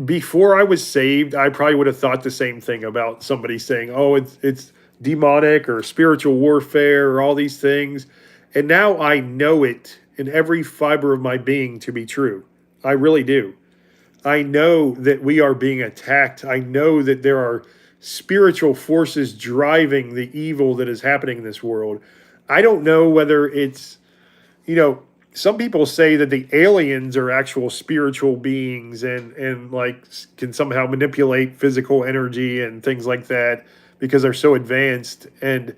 before I was saved, I probably would have thought the same thing about somebody saying, "Oh, it's demonic or spiritual warfare or all these things." And now I know it in every fiber of my being to be true. I really do. I know that we are being attacked. I know that there are spiritual forces driving the evil that is happening in this world. I don't know whether it's, some people say that the aliens are actual spiritual beings and like can somehow manipulate physical energy and things like that because they're so advanced. And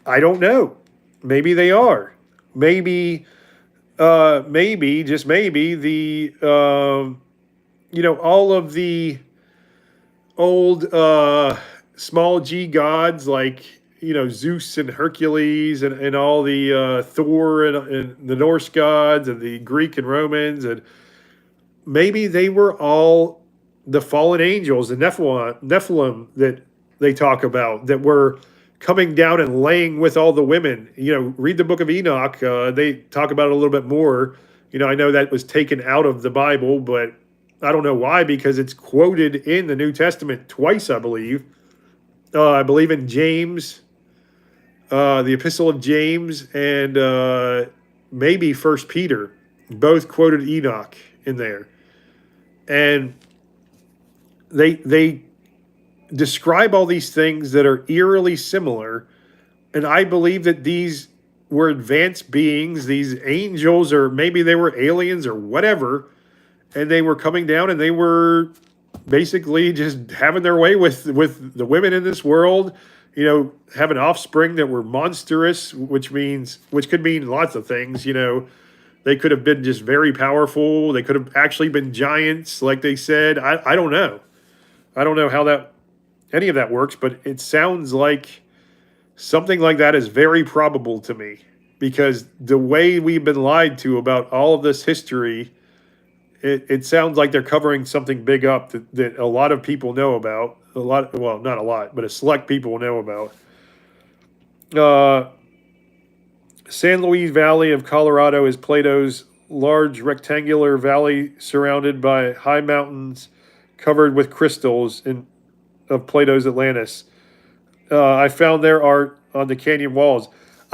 I don't know. Maybe they are. Maybe, just maybe the, all of the old small g gods like Zeus and Hercules and all the Thor and the Norse gods and the Greek and Romans, and maybe they were all the fallen angels, the Nephilim that they talk about, that were coming down and laying with all the women. Read the book of Enoch. They talk about it a little bit more. I know that was taken out of the Bible, but I don't know why, because it's quoted in the New Testament twice, I believe. I believe in James, the Epistle of James, and maybe First Peter. Both quoted Enoch in there. And they describe all these things that are eerily similar, and I believe that these were advanced beings, these angels, or maybe they were aliens or whatever, and they were coming down and they were basically just having their way with the women in this world, having offspring that were monstrous, which could mean lots of things. They could have been just very powerful. They could have actually been giants, like they said. I don't know. I don't know how any of that works, but it sounds like Something like that is very probable to me because the way we've been lied to about all of this history, it sounds like they're covering something big up that a lot of people know about. A lot, well, not a lot, but a select people know about. Uh, San Luis Valley of Colorado is Plato's large rectangular valley surrounded by high mountains covered with crystals of Plato's Atlantis. I found their art on the canyon walls.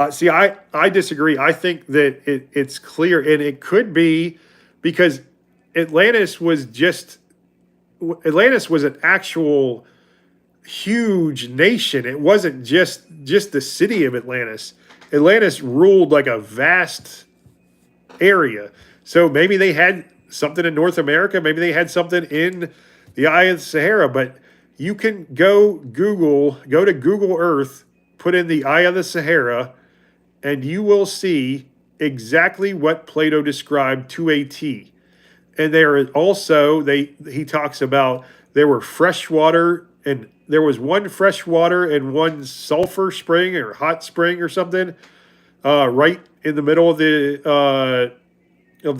See, I disagree. I think that it's clear, and it could be because Atlantis was just Atlantis was an actual huge nation. It wasn't just the city of Atlantis. Atlantis ruled like a vast area. So maybe they had something in North America. Maybe they had something in the Eye of the Sahara. But you can go to Google Earth, put in the Eye of the Sahara, and you will see exactly what Plato described to a T. And there is also he talks about there were freshwater and there was one freshwater and one sulfur spring or hot spring or something right in the middle of the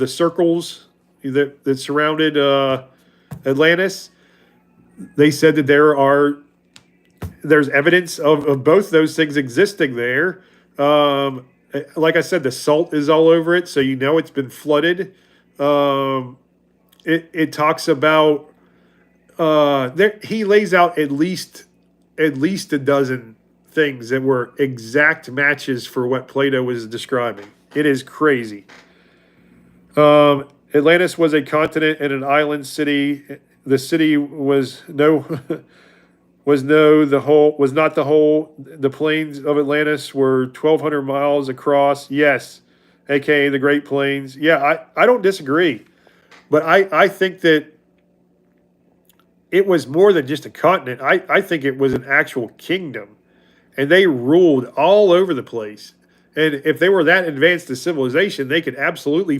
circles that surrounded Atlantis. They said that there's evidence of both those things existing there. Like I said, the salt is all over it, so you know it's been flooded. It talks about he lays out at least a dozen things that were exact matches for what Plato was describing. It is crazy. Atlantis was a continent and an island city. The city was not the whole. The plains of Atlantis were 1,200 miles across. Yes, aka the Great Plains. Yeah, I don't disagree, but I think that it was more than just a continent. I think it was an actual kingdom, and they ruled all over the place. And if they were that advanced to civilization, they could absolutely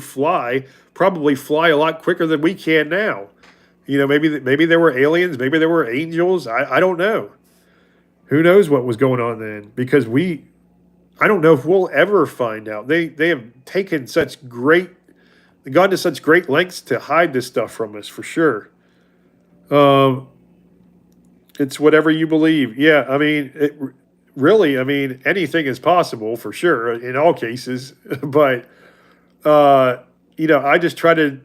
probably fly a lot quicker than we can now. You know, maybe there were aliens, maybe there were angels. I don't know. Who knows what was going on then? Because I don't know if we'll ever find out. They have taken gone to such great lengths to hide this stuff from us for sure. It's whatever you believe. Yeah, I mean, anything is possible for sure in all cases. But I just try to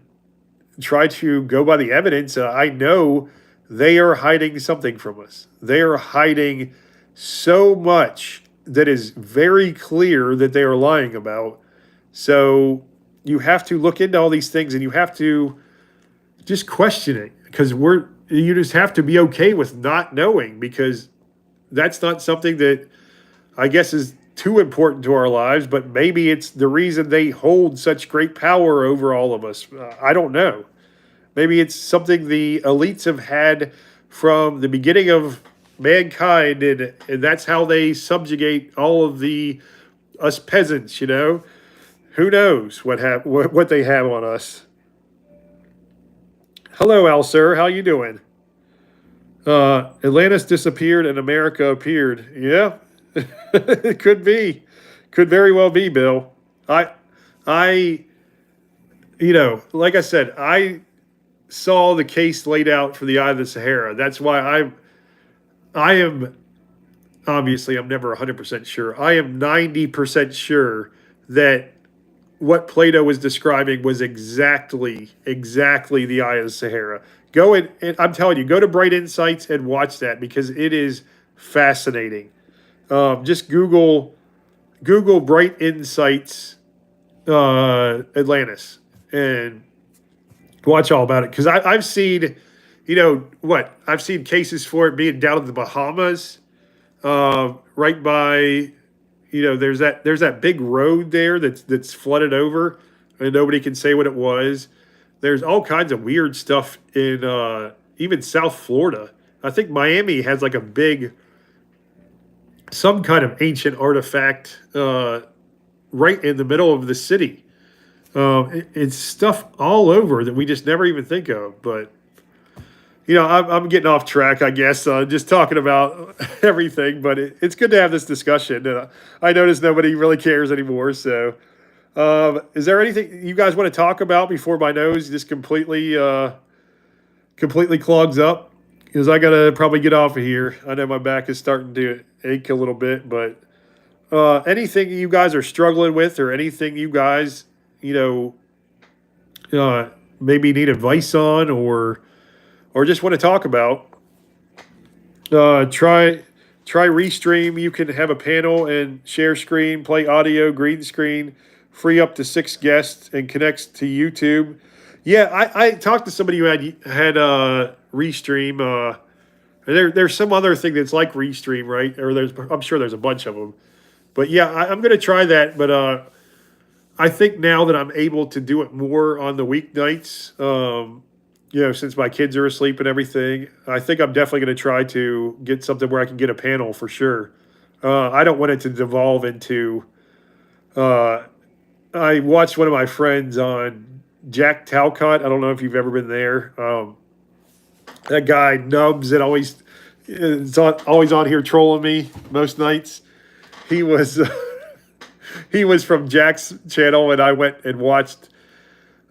go by the evidence. I know they are hiding something from us. They are hiding so much that is very clear that they are lying about. So you have to look into all these things and you have to just question it because you just have to be okay with not knowing because that's not something that I guess is too important to our lives, but maybe it's the reason they hold such great power over all of us. I don't know. Maybe it's something the elites have had from the beginning of mankind, and that's how they subjugate all of us peasants. Who knows what they have on us. Hello, Al Sir. How you doing? Atlantis disappeared and America appeared. Yeah, it could be. Could very well be, Bill. I, like I said, I saw the case laid out for the Eye of the Sahara. That's why I am, obviously, I'm never 100% sure. I am 90% sure that what Plato was describing was exactly the Eye of the Sahara. Go and I'm telling you, go to Bright Insights and watch that because it is fascinating. Just Google Bright Insights Atlantis and watch all about it because I've seen, I've seen cases for it being down in the Bahamas, right by. There's that big road there that's flooded over, and nobody can say what it was. There's all kinds of weird stuff in even South Florida. I think Miami has like some kind of ancient artifact right in the middle of the city. It's stuff all over that we just never even think of. But I'm getting off track, I guess, just talking about everything, but it's good to have this discussion. And I notice nobody really cares anymore. So, is there anything you guys want to talk about before my nose just completely clogs up? Because I gotta probably get off of here. I know my back is starting to ache a little bit, but anything you guys are struggling with, or anything you guys, you maybe need advice on, or just want to talk about, try Restream. You can have a panel and share screen, play audio, green screen, free up to 6 guests, and connects to YouTube. Yeah, I talked to somebody who had Restream. There's some other thing that's like Restream, right? Or I'm sure there's a bunch of them. But yeah, I'm gonna try that. But I think now that I'm able to do it more on the weeknights, since my kids are asleep and everything, I think I'm definitely going to try to get something where I can get a panel for sure. I don't want it to devolve into. Uh, I watched one of my friends on Jack Talcott. I don't know if you've ever been there. That guy Nubs that always on here trolling me most nights. He was he was from Jack's channel, and I went and watched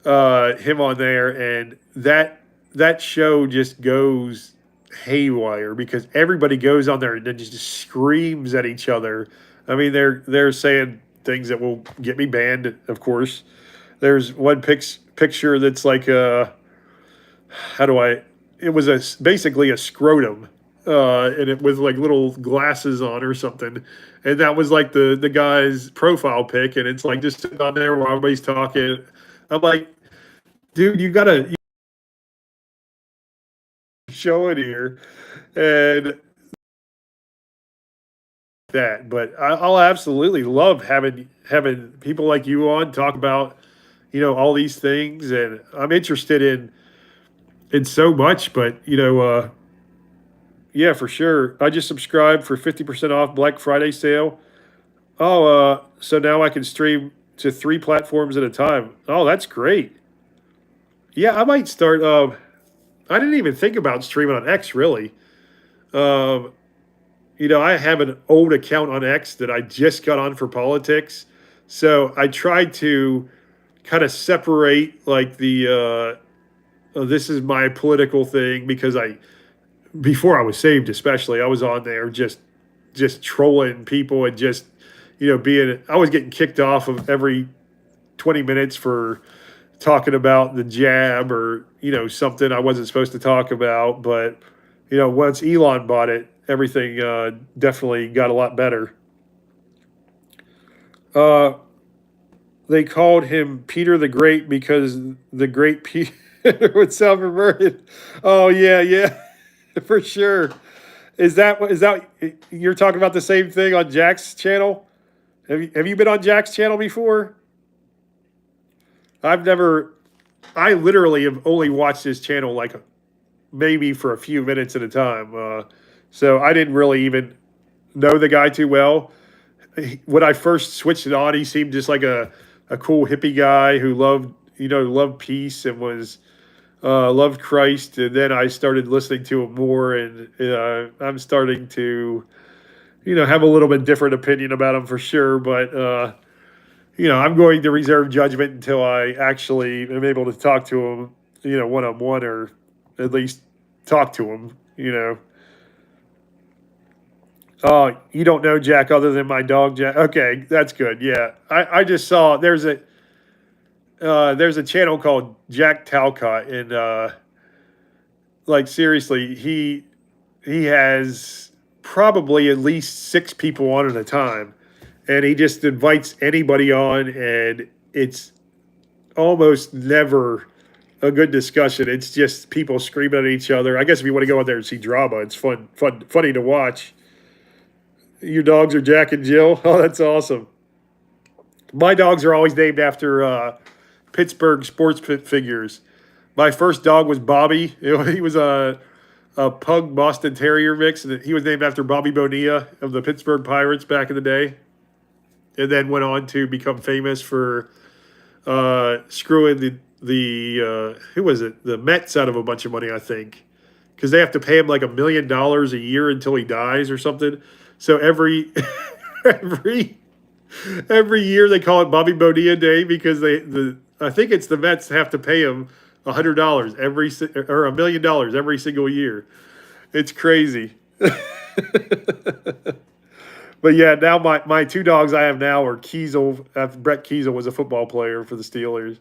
him on there, and that show just goes haywire because everybody goes on there and then just screams at each other. I mean, they're saying things that will get me banned, of course. There's one picture that's like how do I? It was basically a scrotum, and it with like little glasses on or something, and that was like the guy's profile pic, and it's like just sitting on there while everybody's talking. I'm like, dude, you gotta show it here, and that. But I'll absolutely love having people like you on talk about all these things, and I'm interested in so much. But yeah, for sure. I just subscribed for 50% off Black Friday sale. Oh, so now I can stream to 3 platforms at a time. Oh, that's great. Yeah, I might start. I didn't even think about streaming on X really. Um, I have an old account on X that I just got on for politics. So I tried to kind of separate like this is my political thing because before I was saved, especially, I was on there just trolling people and just, I was getting kicked off of every 20 minutes for talking about the jab or, something I wasn't supposed to talk about. But, once Elon bought it, everything definitely got a lot better. Uh, they called him Peter the Great because the Great Peter would sound perverted. Oh, yeah, yeah, for sure. Is that you're talking about the same thing on Jack's channel? Have you been on Jack's channel before? I've never. I literally have only watched his channel like maybe for a few minutes at a time. So I didn't really even know the guy too well. When I first switched it on, he seemed just like a cool hippie guy who loved peace and was loved Christ. And then I started listening to him more, and I'm starting to have a little bit different opinion about him for sure. But I'm going to reserve judgment until I actually am able to talk to him, one on one, or at least talk to him. Oh, you don't know Jack other than my dog Jack? Okay, that's good. Yeah, I just saw there's a channel called Jack Talcott, and like seriously, he has probably at least 6 people on at a time, and he just invites anybody on, and it's almost never a good discussion. It's just people screaming at each other. I guess if you want to go out there and see drama, it's funny to watch. Your dogs are Jack and Jill. Oh, that's awesome. My dogs are always named after Pittsburgh sports figures. My first dog was Bobby. He was a pug Boston Terrier mix, and he was named after Bobby Bonilla of the Pittsburgh Pirates back in the day, and then went on to become famous for screwing the who was it, the Mets out of a bunch of money, I think. because they have to pay him like $1 million a year until he dies or something. So every every year they call it Bobby Bonilla Day because I think it's the Mets have to pay him $100 or $1 million every single year. It's crazy. But yeah, now my two dogs I have now are Kiesel. Brett Kiesel was a football player for the Steelers,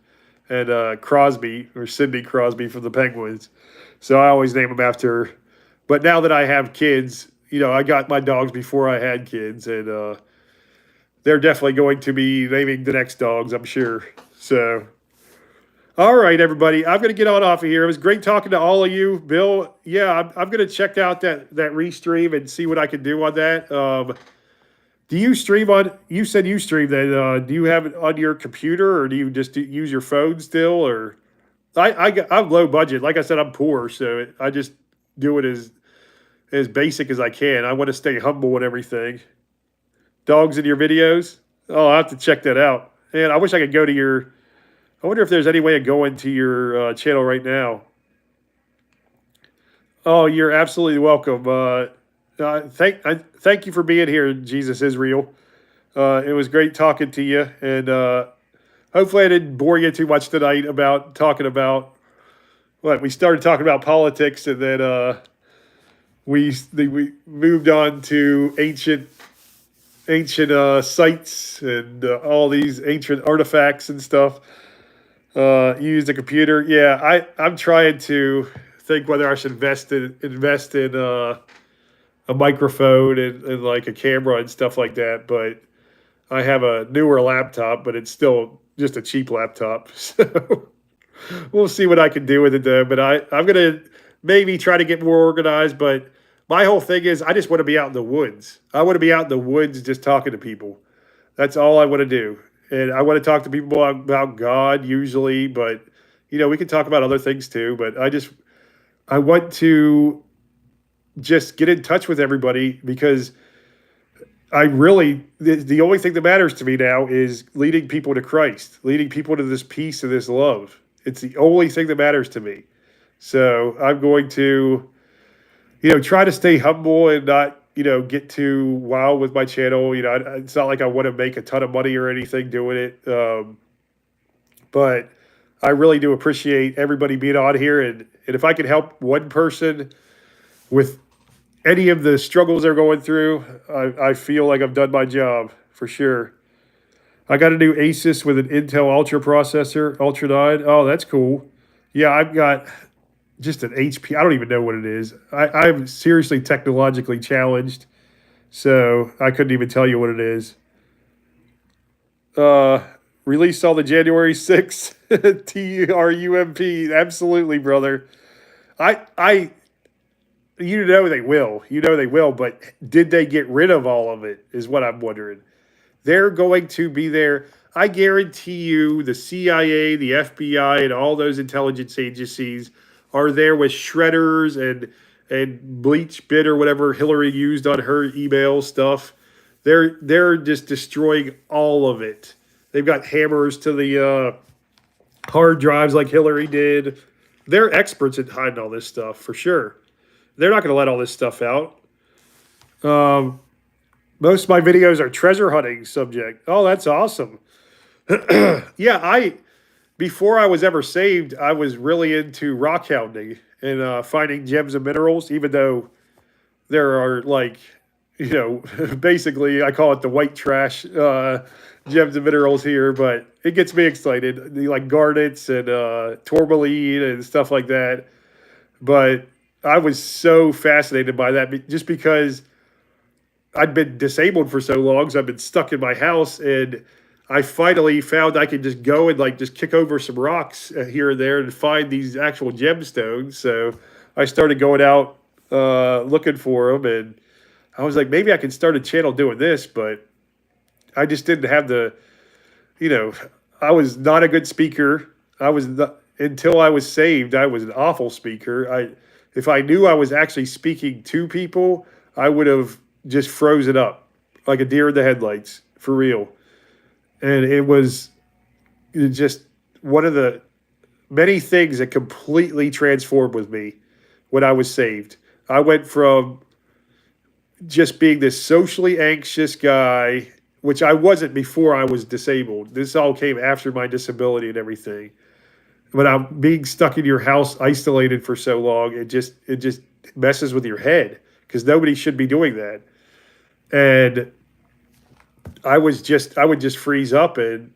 and Crosby or Sidney Crosby for the Penguins. So I always name them after. But now that I have kids, I got my dogs before I had kids, and they're definitely going to be naming the next dogs, I'm sure. So, all right, everybody, I'm going to get on off of here. It was great talking to all of you, Bill. Yeah, I'm going to check out that restream and see what I can do on that. Do you stream on? You said you stream that. Do you have it on your computer, or do you just use your phone still? Or I'm low budget. Like I said, I'm poor, so I just do it as basic as I can. I want to stay humble and everything. Dogs in your videos? Oh, I'll have to check that out. And I wish I could go to your. I wonder if there's any way of going to your channel right now. Oh, you're absolutely welcome. Thank you for being here, Jesus Israel. It was great talking to you, and hopefully I didn't bore you too much tonight about talking about what we started talking about politics, and then we moved on to ancient sites and all these ancient artifacts and stuff. Use the computer. Yeah, I'm trying to think whether I should invest in a microphone and like a camera and stuff like that. But I have a newer laptop, but it's still just a cheap laptop. So we'll see what I can do with it though. But I'm gonna maybe try to get more organized. But my whole thing is I just want to be out in the woods. I want to be out in the woods just talking to people. That's all I want to do. And I want to talk to people about God usually, but we can talk about other things too. But I want to just get in touch with everybody because the only thing that matters to me now is leading people to Christ, leading people to this peace and this love. It's the only thing that matters to me. So I'm going to, try to stay humble and not, get too wild with my channel. It's not like I want to make a ton of money or anything doing it. But I really do appreciate everybody being on here. And if I can help one person with any of the struggles they're going through, I feel like I've done my job for sure. I got a new Asus with an Intel Ultra processor, Ultra 9. Oh, that's cool. Yeah, I've got just an HP. I don't even know what it is. I'm seriously technologically challenged, so I couldn't even tell you what it is. Released on the January 6th. TRUMP. Absolutely, brother. They will. But did they get rid of all of it is what I'm wondering. They're going to be there. I guarantee you the CIA, the FBI, and all those intelligence agencies are there with shredders and bleach bit or whatever Hillary used on her email stuff. They're just destroying all of it. They've got hammers to the hard drives like Hillary did. They're experts at hiding all this stuff for sure. They're not going to let all this stuff out. Most of my videos are treasure hunting subject. Oh, that's awesome. Yeah, before I was ever saved, I was really into rock hounding and finding gems and minerals, even though there are basically I call it the white trash gems and minerals here, but it gets me excited. Like garnets and tourmaline and stuff like that. But I was so fascinated by that just because I'd been disabled for so long, so I've been stuck in my house, and I finally found I could just go and just kick over some rocks here and there and find these actual gemstones. So I started going out looking for them, and I was like, maybe I can start a channel doing this, but I just didn't have I was not a good speaker. Until I was saved, I was an awful speaker. If I knew I was actually speaking to people, I would have just frozen up like a deer in the headlights, for real. And it was just one of the many things that completely transformed with me when I was saved. I went from just being this socially anxious guy, which I wasn't before I was disabled. This all came after my disability and everything. But I'm being stuck in your house, isolated for so long, it just messes with your head because nobody should be doing that. And I would just freeze up, and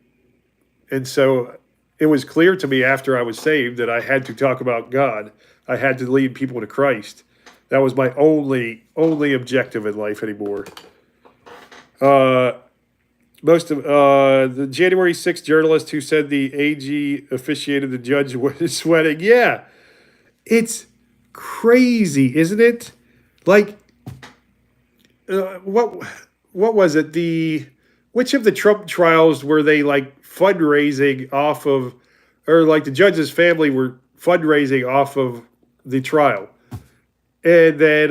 so it was clear to me after I was saved that I had to talk about God. I had to lead people to Christ. That was my only objective in life anymore. Most of the January 6th journalist who said the AG officiated the judge was sweating. Yeah, it's crazy, isn't it? Like, what was it? Which of the Trump trials were they like fundraising off of, or like the judge's family were fundraising off of the trial, and then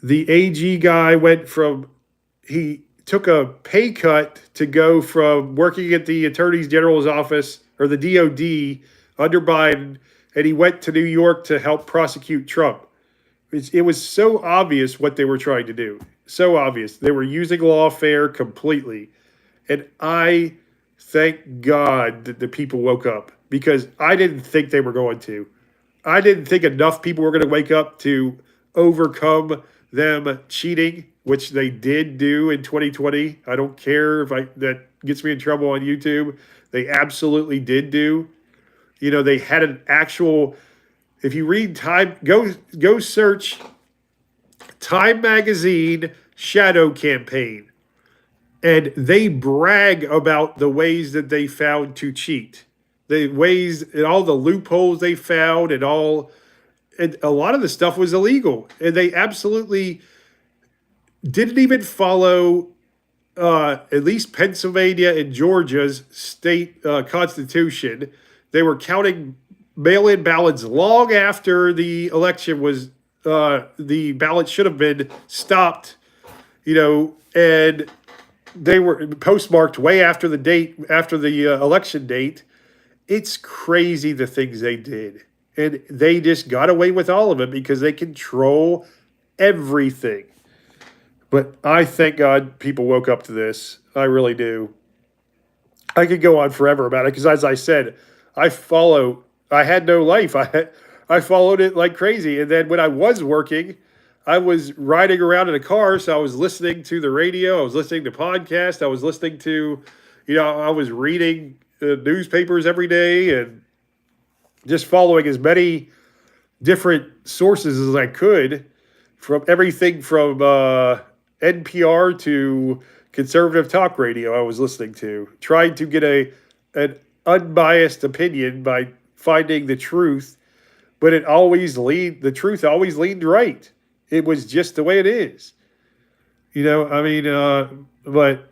the AG guy he took a pay cut to go from working at the Attorney General's office or the DOD under Biden, and he went to New York to help prosecute Trump. It was so obvious what they were trying to do. So obvious. They were using lawfare completely. And I thank God that the people woke up because I didn't think they were going to. I didn't think enough people were going to wake up to overcome them cheating, which they did do in 2020. I don't care if that gets me in trouble on YouTube. They absolutely did do. You know, they had an actual, if you read Time, go search Time Magazine shadow campaign, and they brag about the ways that they found to cheat, the ways and all the loopholes they found, and a lot of the stuff was illegal, and they absolutely didn't even follow at least Pennsylvania and Georgia's state constitution. They were counting mail-in ballots long after the election was, the ballot should have been stopped, and they were postmarked way after the date, after the election date. It's crazy the things they did. And they just got away with all of it because they control everything. But I thank God people woke up to this. I really do. I could go on forever about it because, as I said, I had no life. I followed it like crazy. And then when I was working, I was riding around in a car, so I was listening to the radio. I was listening to podcasts. I was listening to, I was reading newspapers every day and just following as many different sources as I could, from everything from NPR to conservative talk radio I was listening to, trying to get an unbiased opinion by finding the truth, but the truth always leaned right. It was just the way it is. But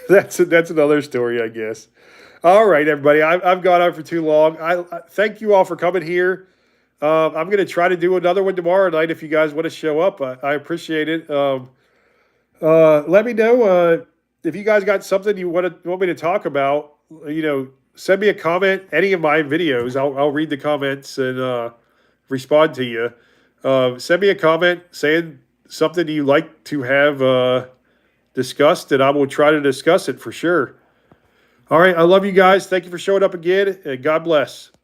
that's another story, I guess. All right, everybody, I've gone on for too long. I thank you all for coming here. I'm going to try to do another one tomorrow night if you guys want to show up. I appreciate it. Let me know if you guys got something you want me to talk about. Send me a comment. Any of my videos, I'll read the comments and respond to you. Send me a comment saying something you like to have discussed, and I will try to discuss it for sure. All right, I love you guys. Thank you for showing up again, and God bless.